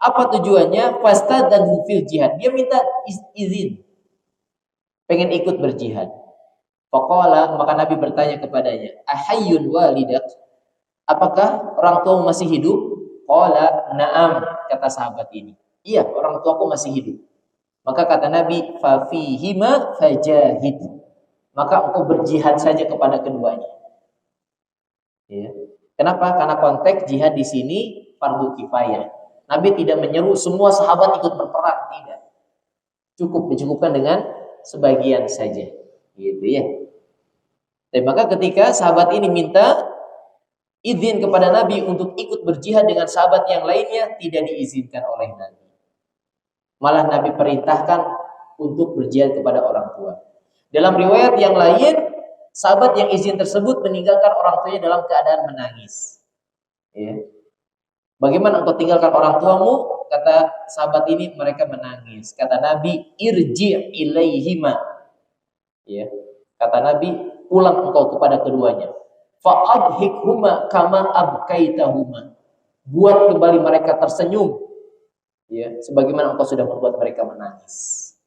Speaker 1: Apa tujuannya? Fastadanu fil jihad. Dia minta izin. Pengen ikut berjihad. Faqala, maka Nabi bertanya kepadanya, "Ahayyun walidak?" Apakah orang tuamu masih hidup? Qala, "Na'am," kata sahabat ini. Iya, orang tuaku masih hidup. Maka kata Nabi, "Fa fihima fajahid." Maka engkau berjihad saja kepada keduanya. Ya. Kenapa? Karena konteks jihad di sini fardu kifayah. Nabi tidak menyeru semua sahabat ikut berperang, tidak. Dicukupkan dengan sebagian saja. Gitu ya. Dan maka ketika sahabat ini minta izin kepada Nabi untuk ikut berjihad dengan sahabat yang lainnya, tidak diizinkan oleh Nabi. Malah Nabi perintahkan untuk berjihad kepada orang tua. Dalam riwayat yang lain, sahabat yang izin tersebut meninggalkan orang tuanya dalam keadaan menangis. Ya. Bagaimana engkau tinggalkan orang tuamu? Kata sahabat ini, mereka menangis. Kata Nabi, irji' ilaihima. Ya. Kata Nabi, pulang engkau kepada keduanya. Fa'adhikhuma kama abkaitahuma. Buat kembali mereka tersenyum. Ya, sebagaimana engkau sudah membuat mereka menangis.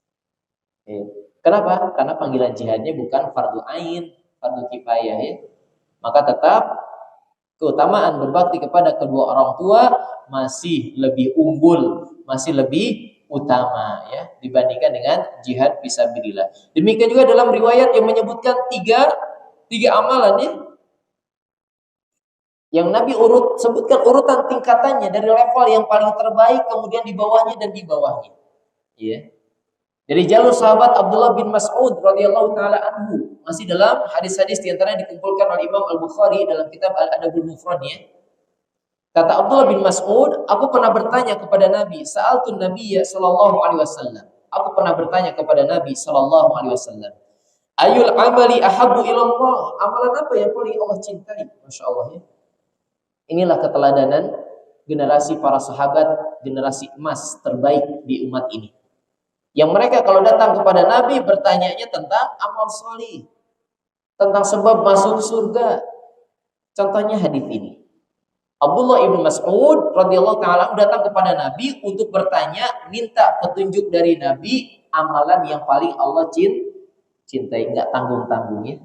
Speaker 1: Ya. Kenapa? Karena panggilan jihadnya bukan fardu ain, fardu kifayah ya. Maka tetap keutamaan berbakti kepada kedua orang tua masih lebih unggul, masih lebih utama ya dibandingkan dengan jihad fisabilillah. Demikian juga dalam riwayat yang menyebutkan tiga amalan ya. Yang Nabi sebutkan urutan tingkatannya dari level yang paling terbaik, kemudian di bawahnya dan di bawahnya. Ya. Dari jalur sahabat Abdullah bin Mas'ud radhiyallahu taala anhu, masih dalam hadis-hadis di antaranya dikumpulkan oleh Imam Al-Bukhari dalam kitab Al-Adabul Mufrad ya. Kata Abdullah bin Mas'ud, aku pernah bertanya kepada Nabi, sa'altun Nabiyya sallallahu alaihi wasallam. Aku pernah bertanya kepada Nabi sallallahu alaihi wasallam, ayul amali ahabbu ilallah? Amalan apa yang paling Allah cintai? Masya Allah ya. Inilah keteladanan generasi para sahabat, generasi emas terbaik di umat ini. Yang mereka kalau datang kepada Nabi bertanyanya tentang amal solih, tentang sebab masuk surga. Contohnya hadis ini. Abdullah ibn Mas'ud radhiyallahu taala datang kepada Nabi untuk bertanya, minta petunjuk dari Nabi amalan yang paling Allah cintai, enggak tanggung-tanggung ya.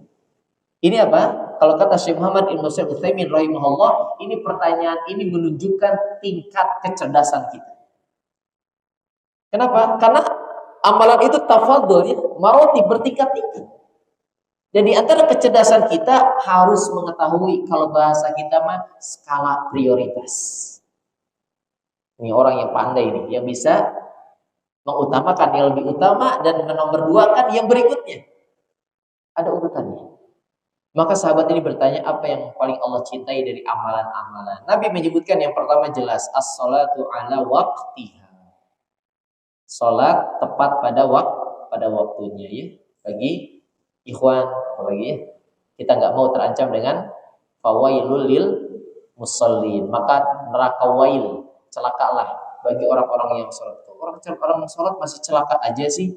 Speaker 1: Ini apa? Kalau kata Syekh Muhammad Ibn Shalih Al-Utsaimin rahimahullah, ini pertanyaan ini menunjukkan tingkat kecerdasan kita. Kenapa? Karena amalan itu tafadhul ya, maroti bertingkat-tingkat. Jadi antara kecerdasan kita harus mengetahui kalau bahasa kita mah skala prioritas. Ini orang yang pandai nih, yang bisa mengutamakan yang lebih utama dan menomorduakan yang berikutnya. Ada urutannya. Maka sahabat ini bertanya, apa yang paling Allah cintai dari amalan-amalan? Nabi menyebutkan yang pertama jelas, as-salatu ala waqtiha. Salat tepat pada waktunya ya. Bagi ikhwan apalagi ya, kita nggak mau terancam dengan fawailul lil musallin. Maka neraka wail, celakalah bagi orang-orang yang salat. Orang salat masih celaka aja sih.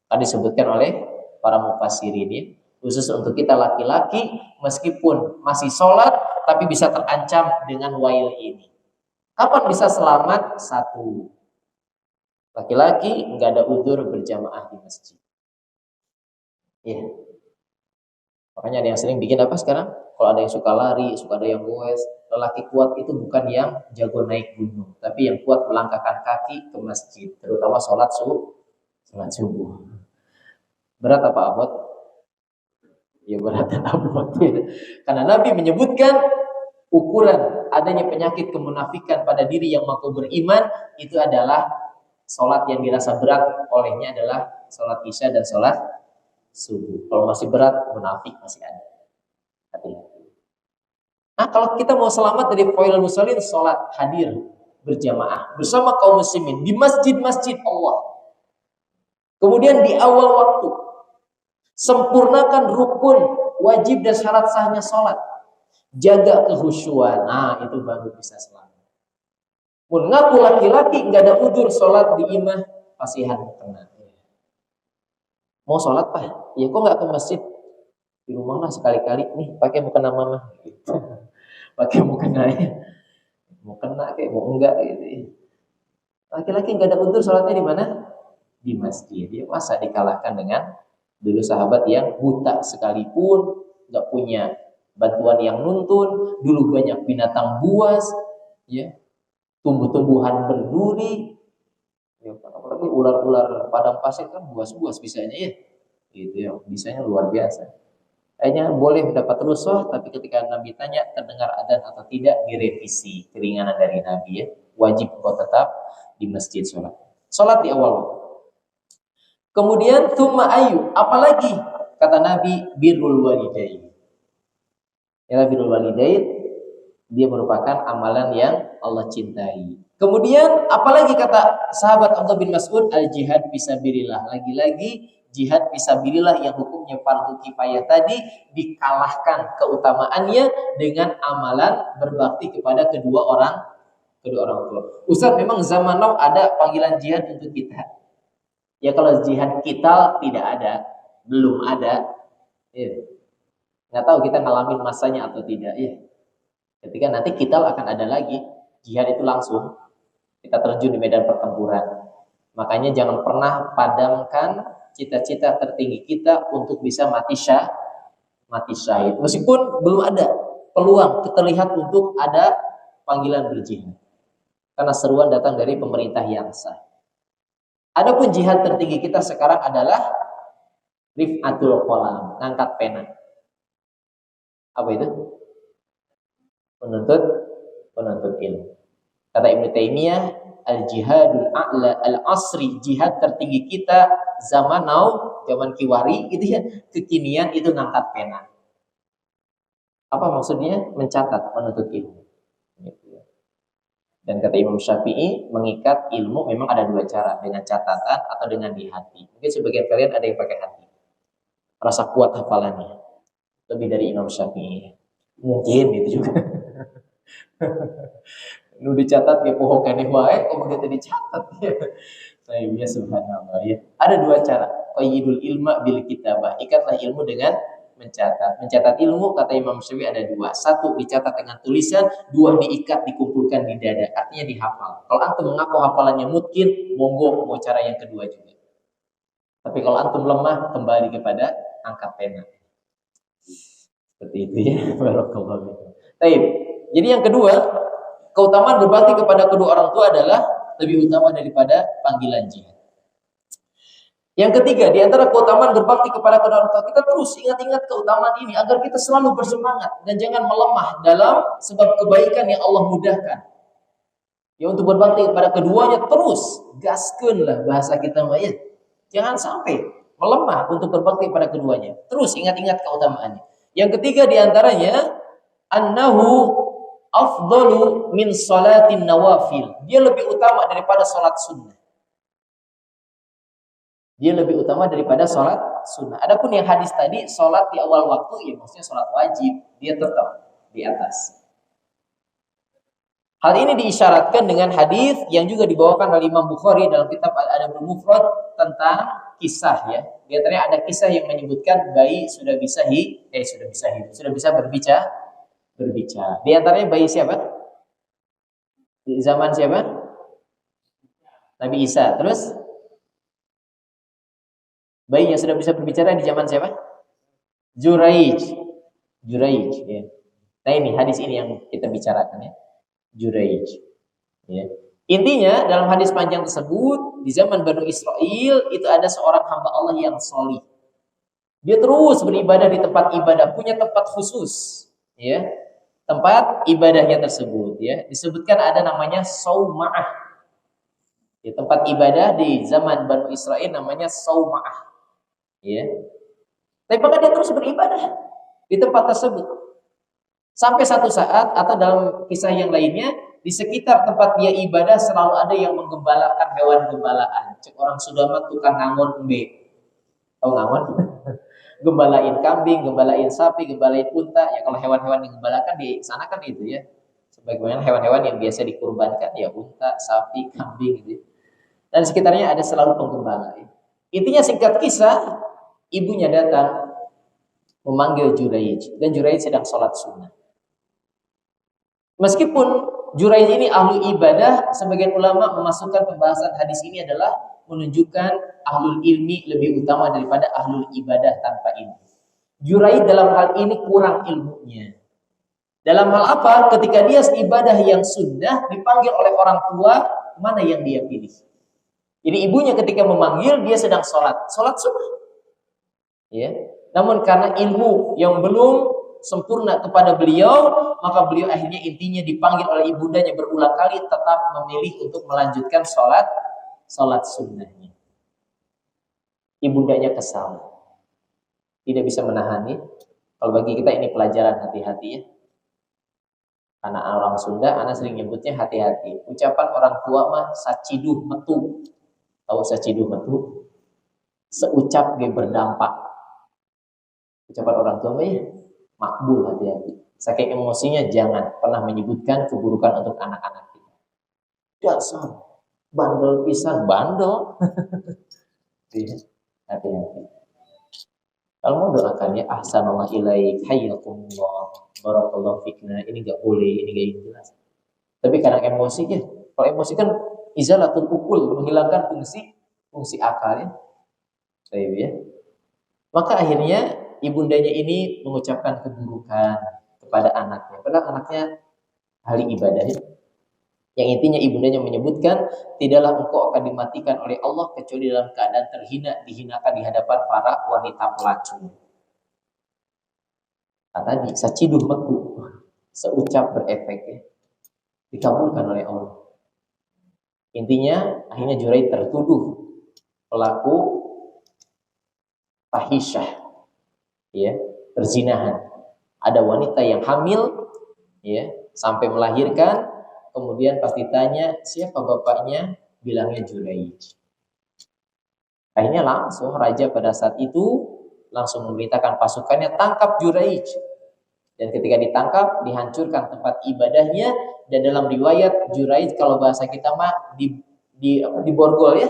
Speaker 1: Tadi disebutkan oleh para mufassirin ya. Khusus untuk kita laki-laki, meskipun masih sholat, tapi bisa terancam dengan wail ini. Kapan bisa selamat? Satu, laki-laki nggak ada udzur berjamaah di masjid. Ya. Makanya ada yang sering bikin apa sekarang? Kalau ada yang suka lari, suka ada yang goes, lelaki kuat itu bukan yang jago naik gunung, tapi yang kuat melangkahkan kaki ke masjid, terutama sholat subuh. Berat apa abot? Ya berat dan abot. Karena Nabi menyebutkan ukuran adanya penyakit kemunafikan pada diri yang mampu beriman itu adalah sholat yang dirasa berat olehnya adalah sholat isya dan sholat subuh. Kalau masih berat, munafik masih ada. Hati-hati. Nah, kalau kita mau selamat dari foilul musallin, sholat hadir berjamaah bersama kaum muslimin di masjid-masjid Allah. Kemudian di awal waktu sempurnakan rukun, wajib dan syarat sahnya sholat. Jaga kehusyuan. Nah, itu baru bisa selamat. Mun ngaku laki-laki nggak ada udur sholat di imah, pasihan kena. Mau sholat pak? Ya kok nggak ke masjid? Di rumah lah sekali-kali nih pakai mukena mama. Pakai mukena ya. Mau kena kayak mau enggak gitu. Laki-laki nggak ada udur sholatnya di mana? Di masjid. Dia masa dikalahkan dengan dulu sahabat yang buta sekalipun, nggak punya bantuan yang nuntun, dulu banyak binatang buas, ya, tumbuh-tumbuhan berduri, ya, apalagi ular-ular padang pasir kan buas-buas bisanya ya, gitu ya, bisanya luar biasa. Kayaknya boleh mendapat rusuh, tapi ketika Nabi tanya terdengar adzan atau tidak, direvisi keringanan dari Nabi ya, wajib kau tetap di masjid sholat di awal. Kemudian tsumma ayu, apalagi kata Nabi birrul walidain. Ya, birrul walidain dia merupakan amalan yang Allah cintai. Kemudian apalagi kata sahabat Abdullah bin Mas'ud, al jihad fisabilillah. Lagi-lagi jihad fisabilillah yang hukumnya fardu kifayah tadi dikalahkan keutamaannya dengan amalan berbakti kepada kedua orang tua. Ustaz, memang zaman now ada panggilan jihad untuk kita. Ya kalau jihad kita tidak ada, belum ada, ya. Nggak tahu kita ngalamin masanya atau tidak, ya. Ketika nanti kita akan ada lagi, jihad itu langsung kita terjun di medan pertempuran. Makanya jangan pernah padamkan cita-cita tertinggi kita untuk bisa mati syahid. Meskipun belum ada peluang terlihat untuk ada panggilan berjihad. Karena seruan datang dari pemerintah yang sah. Adapun jihad tertinggi kita sekarang adalah rif'atul qalam, ngangkat pena. Apa itu? Penuntut ilmu. Kata Ibnu Taimiyah, al-jihadul a'la al-asri, jihad tertinggi kita zaman now, zaman kiwari gitu ya, kekinian itu ngangkat pena. Apa maksudnya? Mencatat, menuntut ilmu. Dan kata Imam Syafi'i, mengikat ilmu memang ada dua cara, dengan catatan atau dengan di hati. Mungkin sebagian kalian ada yang pakai hati, rasa kuat hafalannya, lebih dari Imam Syafi'i. Mungkin itu juga. Lu dicatat kayak pohon kaneh wae, kok begitu dicatat ya. Saya subhanallah ya. Ada dua cara. Qayyidul ilma bil kitabah. Ikatlah ilmu dengan mencatat. Mencatat ilmu kata Imam Syafi'i ada dua. Satu dicatat dengan tulisan, dua diikat dikumpulkan di dada. Artinya dihafal. Kalau antum mengaku hafalannya mungkin, monggo mau cara yang kedua juga. Tapi kalau antum lemah, kembali kepada angkat pena. Seperti itu ya. Barakallahu. Baik. Jadi yang kedua, keutamaan berbakti kepada kedua orang tua adalah lebih utama daripada panggilan jihad. Yang ketiga, di antara keutamaan berbakti kepada kedua orang tua, kita terus ingat-ingat keutamaan ini agar kita selalu bersemangat dan jangan melemah dalam sebab kebaikan yang Allah mudahkan. Ya, untuk berbakti kepada keduanya terus gaskeun lah bahasa kita mah ya. Jangan sampai melemah untuk berbakti kepada keduanya. Terus ingat-ingat keutamaannya. Yang ketiga di antaranya annahu afdalu min salatin nawafil. Dia lebih utama daripada salat sunnah. Dia lebih utama daripada salat sunnah. Adapun yang hadis tadi, salat di awal waktu, ya maksudnya salat wajib, dia tetap di atas. Hal ini diisyaratkan dengan hadis yang juga dibawakan oleh Imam Bukhari dalam kitab Al-Adabul Mufrad tentang kisah ya. Di antaranya ada kisah yang menyebutkan bayi sudah bisa berbicara. Di antaranya bayi siapa? Di zaman siapa? Nabi Isa. Terus bayi yang sudah bisa berbicara di zaman siapa? Juraij. Juraij ya. Nah ini hadis ini yang kita bicarakan ya. Juraij ya. Intinya dalam hadis panjang tersebut di zaman Bani Israel itu ada seorang hamba Allah yang solih. Dia terus beribadah di tempat ibadah, punya tempat khusus ya. Tempat ibadahnya tersebut ya. Disebutkan ada namanya Sauma'ah. Di tempat ibadah di zaman Bani Israel namanya Sauma'ah ya. Tapi maka dia terus beribadah di tempat tersebut. Sampai satu saat atau dalam kisah yang lainnya di sekitar tempat dia ibadah selalu ada yang menggembalakan hewan gembalaan. Cek orang Sudama tukang ngangon embe. Tahu ngangon? Gembalain kambing, gembalain sapi, gembalain unta. Ya kalau hewan-hewan yang gembalakan di sana kan itu ya. Sebagaimana hewan-hewan yang biasa dikurbankan ya unta, sapi, kambing gitu. Dan sekitarnya ada selalu penggembala. Intinya singkat kisah, ibunya datang memanggil Juraij dan Juraij sedang sholat sunnah. Meskipun Juraij ini ahli ibadah, sebagian ulama memasukkan pembahasan hadis ini adalah menunjukkan ahlul ilmi lebih utama daripada ahlul ibadah tanpa ilmu. Juraij dalam hal ini kurang ilmunya. Dalam hal apa? Ketika dia ibadah yang sunnah dipanggil oleh orang tua, mana yang dia pilih? Jadi ibunya ketika memanggil dia sedang sholat sunnah. Ya. Namun karena ilmu yang belum sempurna kepada beliau, maka beliau akhirnya intinya dipanggil oleh ibundanya berulang kali tetap memilih untuk melanjutkan sholat sunnahnya. Ibundanya kesal, tidak bisa menahani. Kalau bagi kita ini pelajaran hati-hati ya. Karena orang Sunda, anak sering nyebutnya hati-hati. Ucapan orang tua mah saciduh metu. Tahu saciduh metu? Seucap ge berdampak. Ucapan orang tua mah ya makbul, hati-hati. Saking emosinya jangan pernah menyebutkan keburukan untuk anak-anak kita. Dasar bandel pisan, bandel. Hati-hati. Kalau mau doakan ya ahsanallah ilaik, hayyakumullah, barakallahu fikna, ini enggak boleh, ini enggak jelas. Tapi kadang emosi ya. Kalau emosi kan izalatul ukul, menghilangkan fungsi akal ya. Baik ya. Maka akhirnya ibundanya ini mengucapkan keburukan kepada anaknya. Padahal anaknya ahli ibadah ya. Yang intinya ibundanya menyebutkan, tidaklah engkau akan dimatikan oleh Allah kecuali dalam keadaan terhina, dihinakan di hadapan para wanita pelacur. Nah, tadi saciduh metu, seucap berefek ya. Dikabulkan oleh Allah. Intinya akhirnya Juraij tertuduh pelaku fahisyah ya, perzinahan. Ada wanita yang hamil ya, sampai melahirkan. Kemudian pas ditanya siapa bapaknya, bilangnya Juraij. Akhirnya langsung raja pada saat itu langsung memerintahkan pasukannya tangkap Juraij. Dan ketika ditangkap, dihancurkan tempat ibadahnya. Dan dalam riwayat Juraij kalau bahasa kita mah diborgol ya.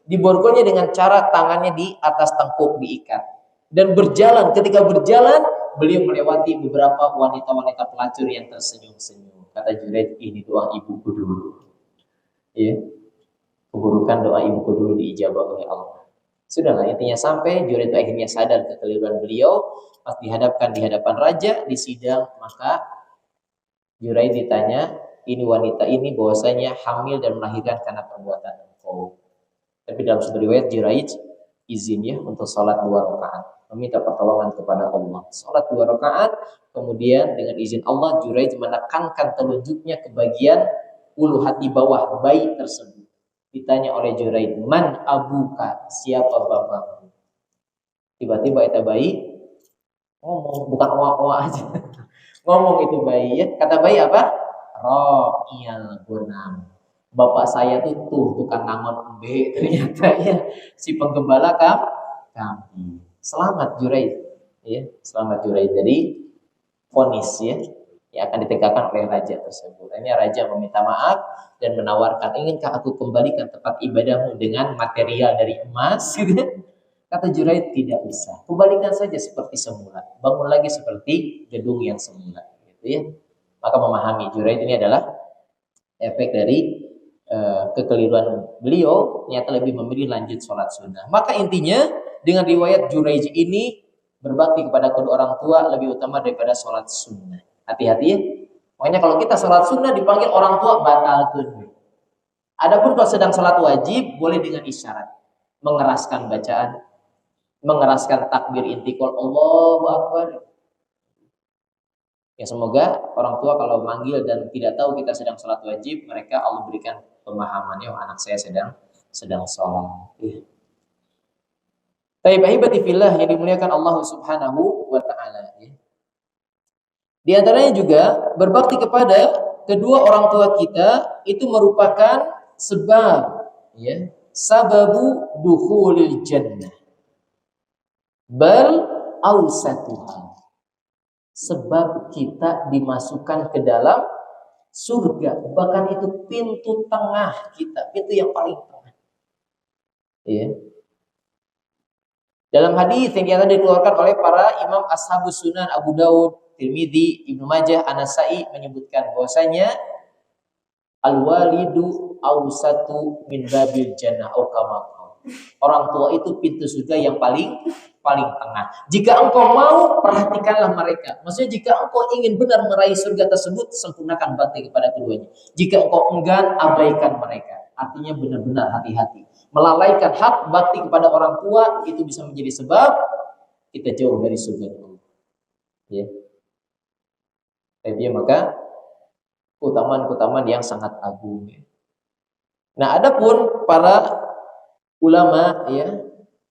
Speaker 1: Diborgolnya dengan cara tangannya di atas tengkuk diikat. Dan berjalan, ketika berjalan beliau melewati beberapa wanita-wanita pelacur yang tersenyum-senyum. Kata Juraij, ini doa ibuku dulu. Ya. Keburukan doa ibuku dulu diijabah oleh Allah. Sudahlah, intinya sampai Juraij itu akhirnya sadar kekeliruan beliau. Pas dihadapkan di hadapan raja di sidang, maka Juraij ditanya, ini wanita ini bahwasanya hamil dan melahirkan karena perbuatan engkau. Tapi dalam sebuah riwayat Juraij izin ya untuk sholat 2 rakaat, meminta pertolongan kepada Allah. Sholat 2 rakaat, kemudian dengan izin Allah Juraij menekankan telunjuknya ke bagian ulu hati bawah bayi tersebut. Ditanya oleh Juraij, man abuka, siapa bapakmu? Tiba-tiba itu bayi ngomong, bukan oa-oa aja. Ngomong itu bayi ya. Kata bayi apa? Ro'iyal gunam. Bapak saya tuh tukang ngangon embe. Ternyata ya si penggembala kambing. Selamat Juraij. Ya, selamat Juraij dari vonis ya yang akan ditegakkan oleh raja tersebut. Ini raja meminta maaf dan menawarkan, inginkah aku kembalikan tempat ibadahmu dengan material dari emas gitu. Kata Juraij, tidak usah. Kembalikan saja seperti semula. Bangun lagi seperti gedung yang semula. Gitu ya. Maka memahami Juraij ini adalah efek dari kekeliruan beliau. Ternyata lebih memilih lanjut sholat sunnah. Maka intinya dengan riwayat Juraij ini berbakti kepada kedua orang tua lebih utama daripada sholat sunnah. Hati-hati ya. Makanya kalau kita sholat sunnah dipanggil orang tua batalkan. Adapun kalau sedang sholat wajib boleh dengan isyarat, mengeraskan bacaan, mengeraskan takbir intikal Allahu Akbar. Ya semoga orang tua kalau manggil dan tidak tahu kita sedang sholat wajib, mereka Allah berikan pemahamannya, oh, anak saya sedang sholat. Ya. Taibahibati fillah yang dimuliakan Allah Subhanahu wa taala. Ya. Di antaranya juga berbakti kepada kedua orang tua kita itu merupakan sebab, ya, sababu dukhulil jannah. Bal awsatuha. Sebab kita dimasukkan ke dalam surga, bahkan itu pintu tengah kita, pintu yang paling tengah. Ya. Dalam hadis yang dikeluarkan oleh para imam ashabus sunan Abu Daud, Tirmidzi, Ibnu Majah, An-Nasa'i menyebutkan bahwasanya al-walidu awsatu min babil jannah atau kama. Orang tua itu pintu surga yang paling tengah. Jika engkau mau, perhatikanlah mereka. Maksudnya jika engkau ingin benar meraih surga tersebut, sempurnakan bakti kepada keduanya. Jika engkau enggan, abaikan mereka. Artinya benar-benar hati-hati. Melalaikan hak bakti kepada orang tua itu bisa menjadi sebab kita jauh dari surga Allah. Ya. Jadi maka keutamaan-keutamaan yang sangat agung. Nah, adapun para ulama, ya,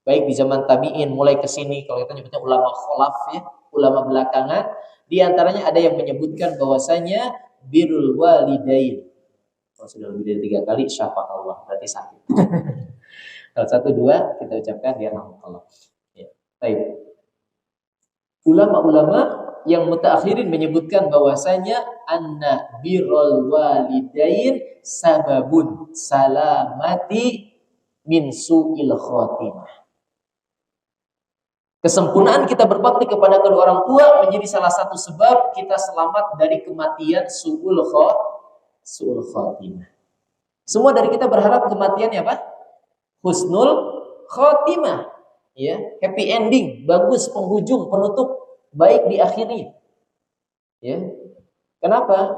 Speaker 1: baik di zaman tabi'in mulai ke sini, kalau kita nyebutnya ulama kholaf, ya, ulama belakangan, di antaranya ada yang menyebutkan bahwasanya birrul walidain. Kalau sudah lebih dari 3 kali syafaat Allah berarti sakit. Kalau 1 2 kita ucapkan dia Allah. Ya. Baik. Ulama-ulama yang mutaakhirin menyebutkan bahwasanya anna birrul walidain sababun salamati min su'il khotimah. Kesempurnaan kita berbakti kepada kedua orang tua menjadi salah satu sebab kita selamat dari kematian su'ul khotimah. Semua dari kita berharap kematiannya apa? Husnul khotimah, ya, happy ending, bagus penghujung, penutup baik di akhirnya. Ya. Kenapa?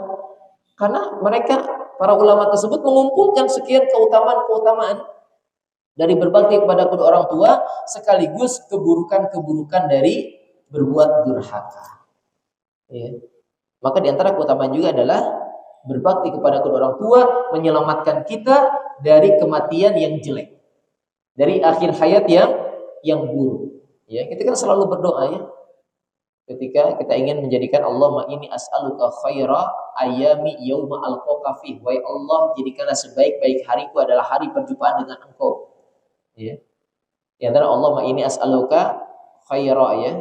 Speaker 1: Karena mereka para ulama tersebut mengumpulkan sekian keutamaan-keutamaan dari berbakti kepada kedua orang tua sekaligus keburukan-keburukan dari berbuat durhaka. Ya. Maka di antara keutamaan juga adalah berbakti kepada kedua orang tua menyelamatkan kita dari kematian yang jelek, dari akhir hayat yang buruk. Ya, kita kan selalu berdoa, ya. Ketika kita ingin menjadikan Allahumma inni as'aluka khaira ayami yauma alqaka fi, wa Allah, jadikanlah sebaik-baik hariku adalah hari perjumpaan dengan Engkau. Ya. Di antara Allahumma inni as'aluka khaira, ya,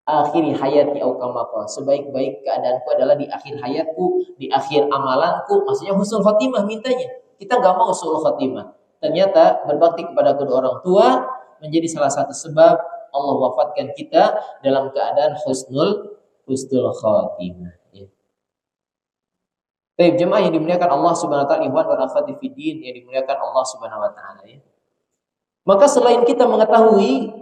Speaker 1: akhiri hayati au kama qala, sebaik-baik keadaanku adalah di akhir hayatku, di akhir amalanku. Maksudnya husnul khotimah mintanya. Kita enggak mau husnul khotimah. Ternyata berbakti kepada kedua orang tua menjadi salah satu sebab Allah wafatkan kita dalam keadaan husnul khotimah. Ya. Baik, jemaah yang dimuliakan Allah Subhanahu wa taala, ikhwan wa akhwati fiddin yang dimuliakan Allah Subhanahu wa taala, ya. Maka selain kita mengetahui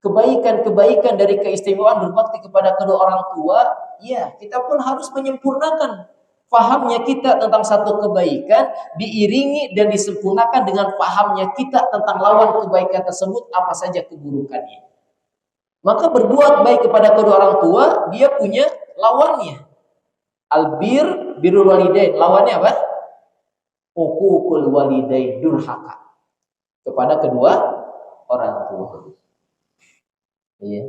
Speaker 1: kebaikan-kebaikan dari keistimewaan berbakti kepada kedua orang tua, ya, kita pun harus menyempurnakan fahamnya kita tentang satu kebaikan, diiringi dan disempurnakan dengan fahamnya kita tentang lawan kebaikan tersebut apa saja keburukannya. Maka berbuat baik kepada kedua orang tua, dia punya lawannya. Albir, birrul walidain. Lawannya apa? Uququl walidain, durhaka kepada kedua orang tua. Iya.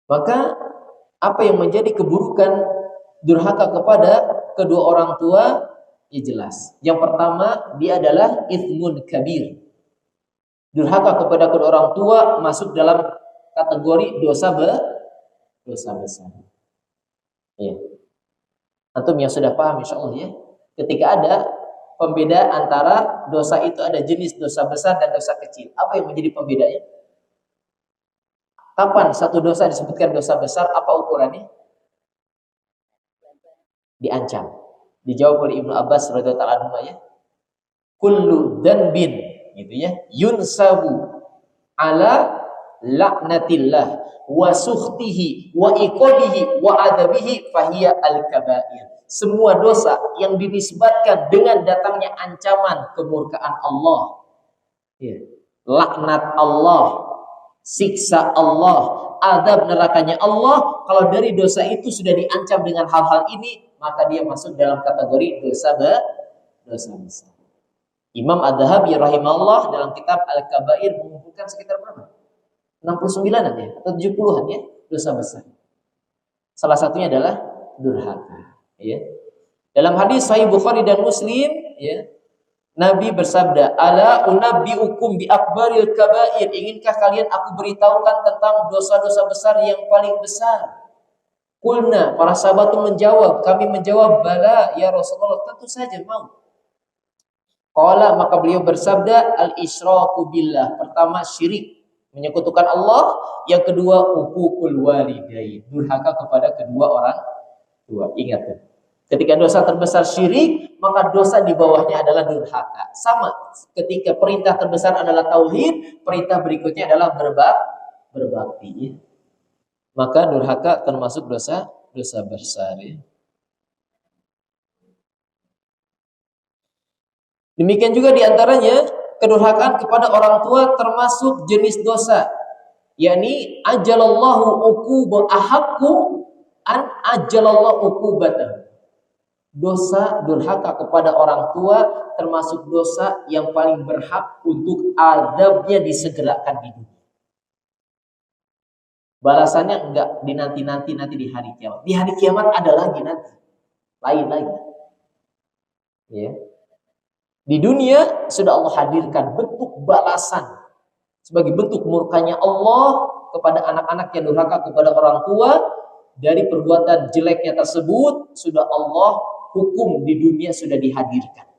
Speaker 1: Maka apa yang menjadi keburukan durhaka kepada kedua orang tua? Ya jelas. Yang pertama, dia adalah itsmun kabir. Durhaka kepada kedua orang tua masuk dalam kategori dosa besar. Ya. Antum yang sudah paham insyaallah, ya. Ketika ada pembeda antara dosa itu, ada jenis dosa besar dan dosa kecil. Apa yang menjadi pembedanya? Kapan satu dosa disebutkan dosa besar? Apa ukurannya? Diancam. Dijawab oleh Ibnu Abbas radhiyallahu anhu, ya. Kullu dzanbin, gitu ya, yunsabu ala laknatillah wa sukhtihi wa iqabihi wa adabihi fahiya al-kabair. Semua dosa yang dinisbatkan dengan datangnya ancaman kemurkaan Allah, laknat Allah, siksa Allah, azab nerakanya Allah, kalau dari dosa itu sudah diancam dengan hal-hal ini, maka dia masuk dalam kategori dosa besar. Imam Adz-Dzahabi rahimahullah dalam kitab Al-Kabair mengumpulkan sekitar berapa? 69-an ya atau 70-an ya dosa besar. Salah satunya adalah durhaka, ya. Dalam hadis Sahih Bukhari dan Muslim, ya, Nabi bersabda, "Ala unabbiukum bi akbaril kabair." Inginkah kalian aku beritahukan tentang dosa-dosa besar yang paling besar? Qulna, para sahabat itu menjawab, kami menjawab, "Bala ya Rasulullah." Tentu saja mau. Qala, maka beliau bersabda, al-isyraku billah. Pertama, syirik, menyekutukan Allah. Yang kedua, uququl walidain, durhaka kepada kedua orang tua. Ingat ya. Ketika dosa terbesar syirik, maka dosa di bawahnya adalah durhaka. Sama, ketika perintah terbesar adalah tauhid, perintah berikutnya adalah berbakti. Maka durhaka termasuk dosa besar. Ya. Demikian juga diantaranya kedurhakaan kepada orang tua termasuk jenis dosa, yakni ajalallahu uquba ahaqqu an ajalallahu uqubatahu. Dosa durhaka kepada orang tua termasuk dosa yang paling berhak untuk azabnya disegerakan di dunia. Balasannya enggak di nanti di hari kiamat. Di hari kiamat ada lagi nanti. Lain lagi. Ya. Di dunia sudah Allah hadirkan bentuk balasan sebagai bentuk murkanya Allah kepada anak-anak yang durhaka kepada orang tua. Dari perbuatan jeleknya tersebut sudah Allah hukum di dunia sudah dihadirkan.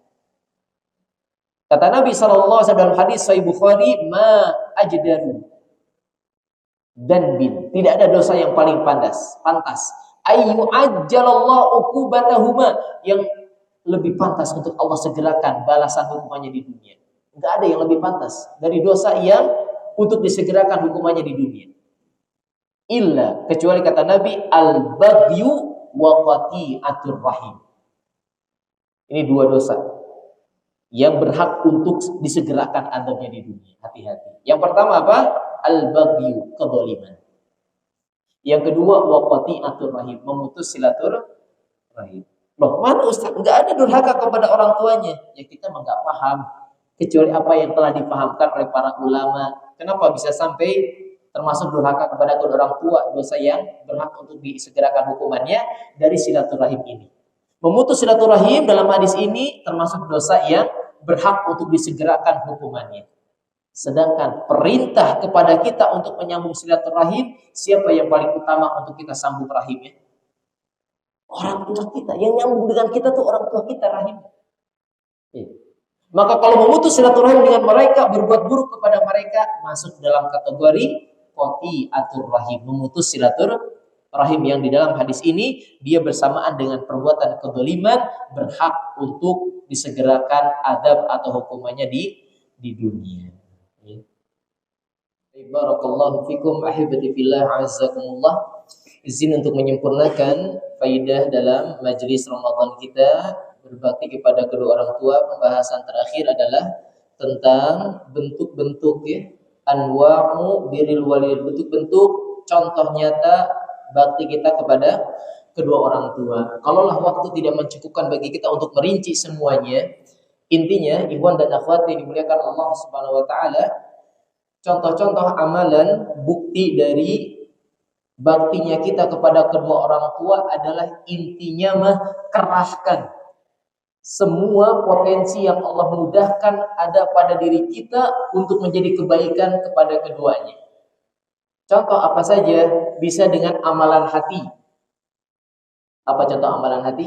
Speaker 1: Kata Nabi SAW dalam hadis Sahih Bukhari, ma ajdaru dan bin, tidak ada dosa yang paling pantas ayyu ajjalallahu uqubatahuma, yang lebih pantas untuk Allah segerakan balasan hukumannya di dunia. Enggak ada yang lebih pantas dari dosa yang untuk disegerakan hukumannya di dunia. Illa, kecuali kata Nabi, al-baghyu wa qati'atur rahim. Ini dua dosa yang berhak untuk disegerakan azabnya di dunia. Hati-hati. Yang pertama apa? Al-baghyu, kezaliman. Yang kedua, wa qati'atur rahim, memutus silaturahim. Loh, mana Ustaz? Enggak ada durhaka kepada orang tuanya. Ya kita enggak paham. Kecuali apa yang telah dipahamkan oleh para ulama. Kenapa bisa sampai termasuk durhaka kepada kedua orang tua, dosa yang berhak untuk disegerakan hukumannya dari silaturahim ini. Memutus silaturahim dalam hadis ini termasuk dosa yang berhak untuk disegerakan hukumannya. Sedangkan perintah kepada kita untuk menyambung silaturahim, siapa yang paling utama untuk kita sambung rahimnya? Orang tua kita. Yang nyambung dengan kita tuh orang tua kita rahim. Maka kalau memutus silaturahim dengan mereka, berbuat buruk kepada mereka, masuk dalam kategori qati'atur rahim, memutus silaturahim, yang di dalam hadis ini dia bersamaan dengan perbuatan kezaliman, berhak untuk disegerakan azab atau hukumannya di dunia. Barakallahu fikum ahibati fillah azzakumullah. Izin untuk menyempurnakan faidah dalam majelis Ramadan kita berbakti kepada kedua orang tua. Pembahasan terakhir adalah tentang bentuk-bentuk anwa'u birril walid, bentuk-bentuk contoh nyata bakti kita kepada kedua orang tua. Kalaulah waktu tidak mencukupkan bagi kita untuk merinci semuanya, intinya ikhwan dan akhwat yang dimuliakan Allah Subhanahu wa taala, contoh-contoh amalan bukti dari baktinya kita kepada kedua orang tua adalah intinya kerahkan semua potensi yang Allah mudahkan ada pada diri kita untuk menjadi kebaikan kepada keduanya. Contoh apa saja? Bisa dengan amalan hati. Apa contoh amalan hati?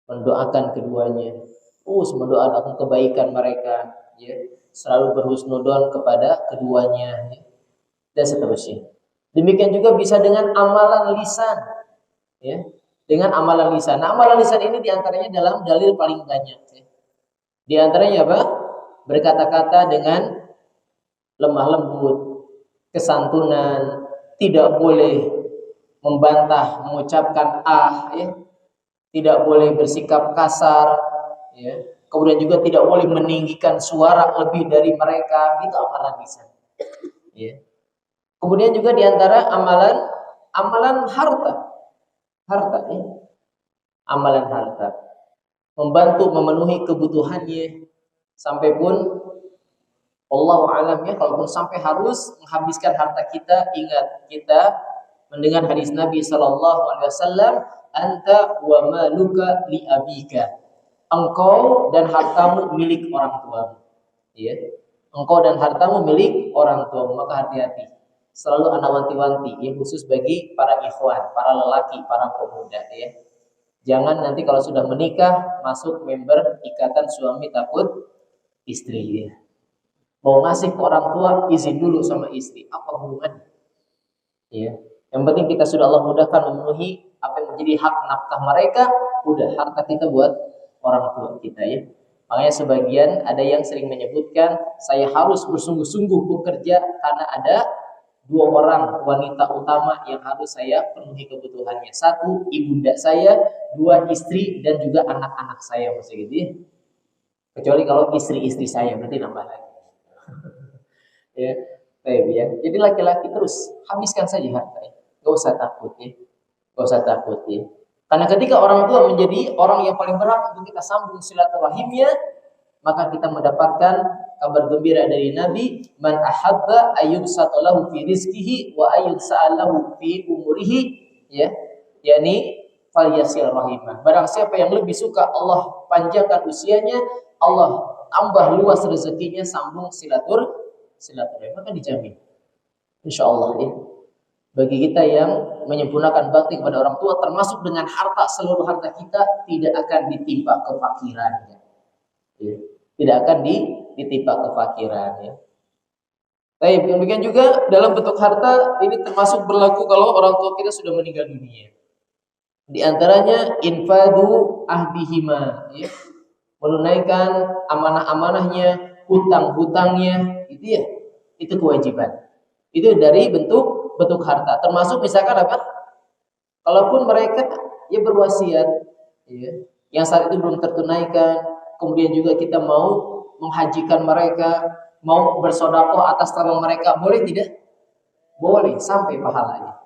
Speaker 1: Mendoakan keduanya. Mendoakan kebaikan mereka, ya. Selalu berhusnudon kepada keduanya, ya. Dan seterusnya. Demikian juga bisa dengan amalan lisan, ya. Dengan amalan lisan. Nah, amalan lisan ini diantaranya dalam dalil paling banyak, ya. Di antaranya apa? Berkata-kata dengan lemah lembut, kesantunan, tidak boleh membantah, mengucapkan ya, tidak boleh bersikap kasar, ya. Kemudian juga tidak boleh meninggikan suara lebih dari mereka, itu amalan lisan. Ya. Kemudian juga diantara amalan harta, ya. Amalan harta, membantu memenuhi kebutuhannya, sampai pun Allah alam ya, kalaupun sampai harus menghabiskan harta kita, ingat kita mendengar hadis Nabi sallallahu alaihi wasallam, anta wa maluka li abika. Engkau dan hartamu milik orang tuamu. Ya. Engkau dan hartamu milik orang tuamu, maka hati-hati. Selalu ana wanti-wanti ya, khusus bagi para ikhwan, para lelaki, para pemuda ya. Jangan nanti kalau sudah menikah masuk member ikatan suami takut istri ya. Mau ngasih ke orang tua, izin dulu sama istri. Apa hubungannya? Ya. Yang penting kita sudah Allah mudahkan memenuhi apa yang menjadi hak nafkah mereka, udah harta kita buat orang tua kita ya. Makanya sebagian ada yang sering menyebutkan, saya harus bersungguh-sungguh bekerja karena ada 2 orang wanita utama yang harus saya penuhi kebutuhannya. 1, ibunda saya, 2, istri dan juga anak-anak saya, maksudnya gitu ya. Kecuali kalau istri-istri saya, berarti nambah lagi. Ya, ya. Jadi laki-laki terus habiskan saja harta ya. Gak usah takut ya. Gak usah takut ya. Karena ketika orang tua menjadi orang yang paling berat untuk kita sambung silaturahimnya, maka kita mendapatkan kabar gembira dari Nabi, man ahabba ayyubsatalahu fi rizqihi wa ayyusa'alahu fi umurihi, ya. yakni falyasil rahimah. Barang siapa yang lebih suka Allah panjangkan usianya, Allah tambah luas rezekinya, sambung silaturahim, maka dijamin insyaallah ya. Bagi kita yang menyempurnakan bakti kepada orang tua, termasuk dengan harta, seluruh harta kita tidak akan ditimpa kefakiran ya. Tidak akan ditimpa kefakiran ya. Baik, demikian juga dalam bentuk harta ini termasuk berlaku kalau orang tua kita sudah meninggal dunia. Di antaranya infadu ahdihima ya. Menunaikan amanah-amanahnya, hutang-hutangnya, itu ya. Itu kewajiban. Itu dari bentuk harta. Termasuk misalkan apa? Kalaupun mereka ya berwasiat ya, yang saat itu belum tertunaikan, kemudian juga kita mau menghajikan mereka, mau bersedekah atas nama mereka, boleh tidak? Boleh, sampai pahalanya.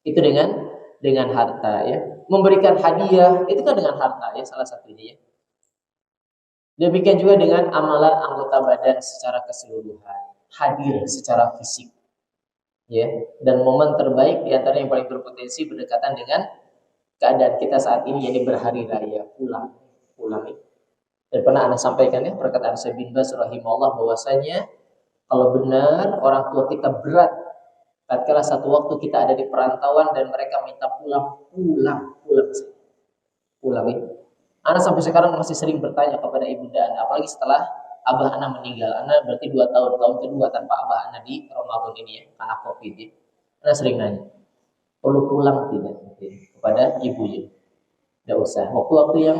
Speaker 1: Itu dengan harta ya. Memberikan hadiah itu kan dengan harta ya, salah satunya ya. Demikian juga dengan amalan anggota badan secara keseluruhan, hadir secara fisik. Ya, dan momen terbaik di antara yang paling berpotensi berdekatan dengan keadaan kita saat ini, yaitu berhari raya, pulang. Dan pernah Anda sampaikan ya, perkataan Syekh bin Baz rahimahullah bahwasanya kalau benar orang tua kita berat, tatkala satu waktu kita ada di perantauan dan mereka minta pulang ya. Anda sampai sekarang masih sering bertanya kepada ibunda Anda, apalagi setelah abah Anda meninggal. Anda berarti 2 tahun kedua tanpa abah Anda di Ramadan ini ya, karena Covid ya. Anda sering nanya, perlu pulang tidak kepada ibunya? Tidak usah. Waktu yang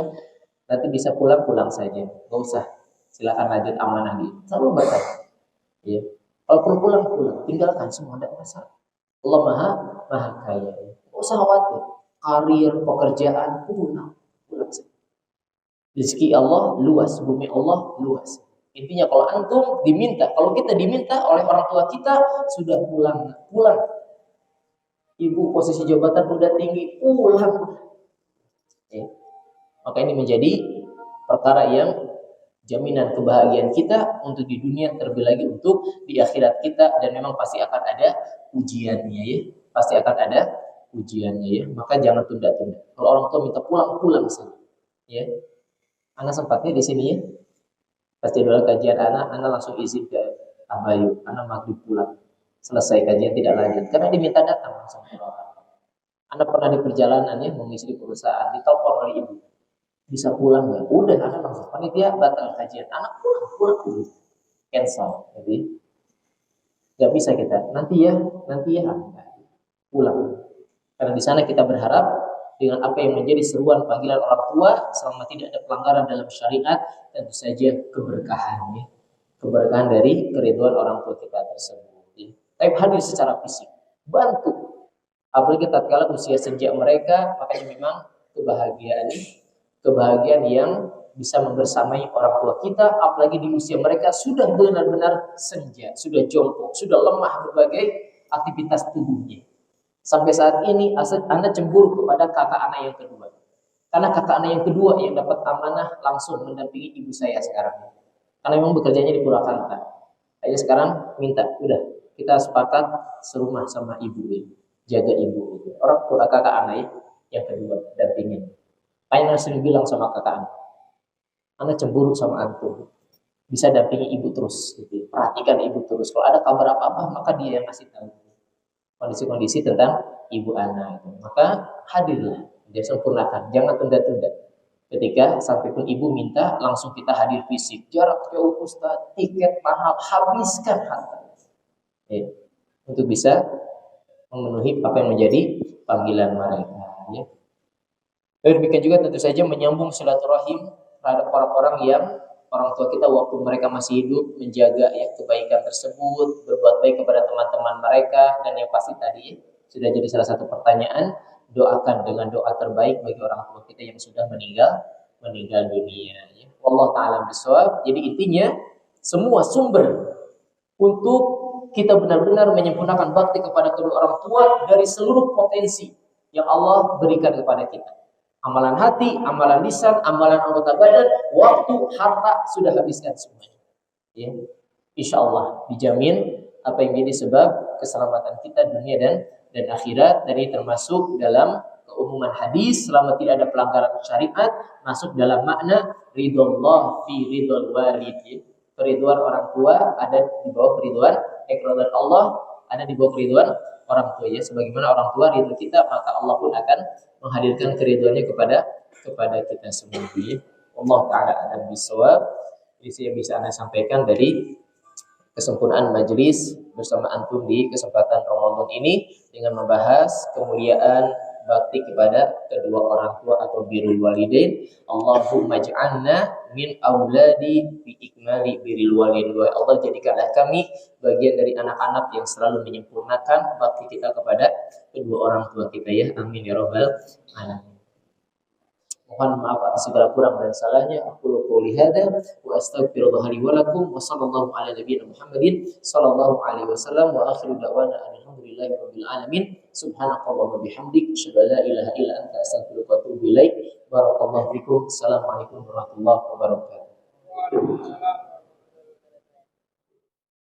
Speaker 1: nanti bisa pulang saja, nggak usah. Silakan lanjut amanah dia. Selalu batal. Ya. Kalau perlu pulang, tinggalkan semua, tidak masalah. Allah maha kaya. Nggak usah khawatir. Karir, pekerjaan, pulang saja. Rezeki Allah luas, bumi Allah luas. Intinya kalau kita diminta oleh orang tua kita, sudah pulang. Ibu posisi jabatan udah tinggi, pulang. Ya. Maka ini menjadi perkara yang jaminan kebahagiaan kita untuk di dunia, terlebih lagi untuk di akhirat kita, dan memang pasti akan ada ujiannya ya. Pasti akan ada ujiannya ya. Maka jangan tunda-tunda. Kalau orang tua minta pulang saja. Ya. Anak sempatnya di sini ya. Pasti dulu kajian anak langsung izin ke Abayu, anak maghrib pulang. Selesai kajian tidak lanjut karena diminta datang langsung ke orang. Anak pernah di perjalanan ya, mengisi perusahaan, ditelepon oleh ibu. Bisa pulang nggak? Udah, anak langsung panitia batal kajian. Anak pulang dulu. Cancel. Jadi nggak bisa kita. Nanti ya. Pulang. Karena di sana kita berharap dengan apa yang menjadi seruan panggilan orang tua, selama tidak ada pelanggaran dalam syariat, tentu saja keberkahan ya. Keberkahan dari keriduan orang tua kita tersebut ya. tapi hadir secara fisik, bantu. Apalagi tatkala usia senja mereka, makanya memang kebahagiaan yang bisa membersamai orang tua kita, apalagi di usia mereka sudah benar-benar senja, sudah jongkok, sudah lemah berbagai aktivitas tubuhnya. Sampai saat ini Anda cemburu kepada kakak anak yang kedua. Karena kakak anak yang kedua yang dapat amanah langsung mendampingi ibu saya sekarang. Karena memang bekerjanya di Purwakarta. Ayo sekarang minta, udah kita sepakat serumah sama ibu ini, jaga ibu. Orang tua kakak anak yang kedua dampingin. Aina sering bilang sama kakak anak cemburu sama antum. Bisa dampingi ibu terus, gitu. Perhatikan ibu terus. Kalau ada kabar apa-apa, maka dia yang kasih tahu kondisi-kondisi tentang ibu anak itu. Maka hadirlah, dia sempurnakan, jangan tunda-tunda. Ketika sampai pun ibu minta, langsung kita hadir fisik. Jarak jauh Ustaz, tiket mahal, habiskan harta. Ya. Untuk bisa memenuhi apa yang menjadi panggilan mereka. Ya. Demikian juga tentu saja menyambung silaturahim terhadap orang-orang yang orang tua kita waktu mereka masih hidup, menjaga ya kebaikan tersebut, berbuat baik kepada teman-teman mereka, dan yang pasti tadi sudah jadi salah satu pertanyaan, doakan dengan doa terbaik bagi orang tua kita yang sudah meninggal dunia. Ya. Allah Ta'ala bisawab. Jadi intinya semua sumber untuk kita benar-benar menyempurnakan bakti kepada kedua orang tua dari seluruh potensi yang Allah berikan kepada kita. Amalan hati, amalan lisan, amalan anggota badan, waktu, harta sudah habiskan semuanya. Ya. Insya Allah dijamin apa yang jadi sebab keselamatan kita dunia dan akhirat. Dari termasuk dalam keumuman hadis, selama tidak ada pelanggaran syariat, masuk dalam makna ridullah fi ridul walid. Keriduan orang tua ada di bawah keriduan keriduan Allah, ada di bawah keriduan orang tua. Ya, sebagaimana orang tua ridho kita, maka Allah pun akan menghadirkan keriduannya kepada kita semua. Allah Ta'ala a'lam bishawab. Ini yang bisa Anda sampaikan dari kesempurnaan majelis bersama antum di kesempatan Ramadan ini dengan membahas kemuliaan bakti kepada kedua orang tua atau birrul walidain. Allahumma ij'alna min auladi bi ikmali birrul walidain. Allah, jadikanlah kami bagian dari anak-anak yang selalu menyempurnakan bakti kita kepada kedua orang tua kita ya. Amin ya rabbal alamin. Mohon maaf atas segala kurang dan salahnya. Aku qouli hadza wa astaghfirullah li wa lakum wa sallallahu ala nabiyina Muhammadin sallallahu alaihi wasallam wa akhiru da'wana alhamdulillahi rabbil alamin. Subhanakallahumma bihamdik asyhadu an la ilaha illa anta astaghfiruka wa atubu ilaik. Barakallahu fikum. Assalamualaikum warahmatullahi wabarakatuh.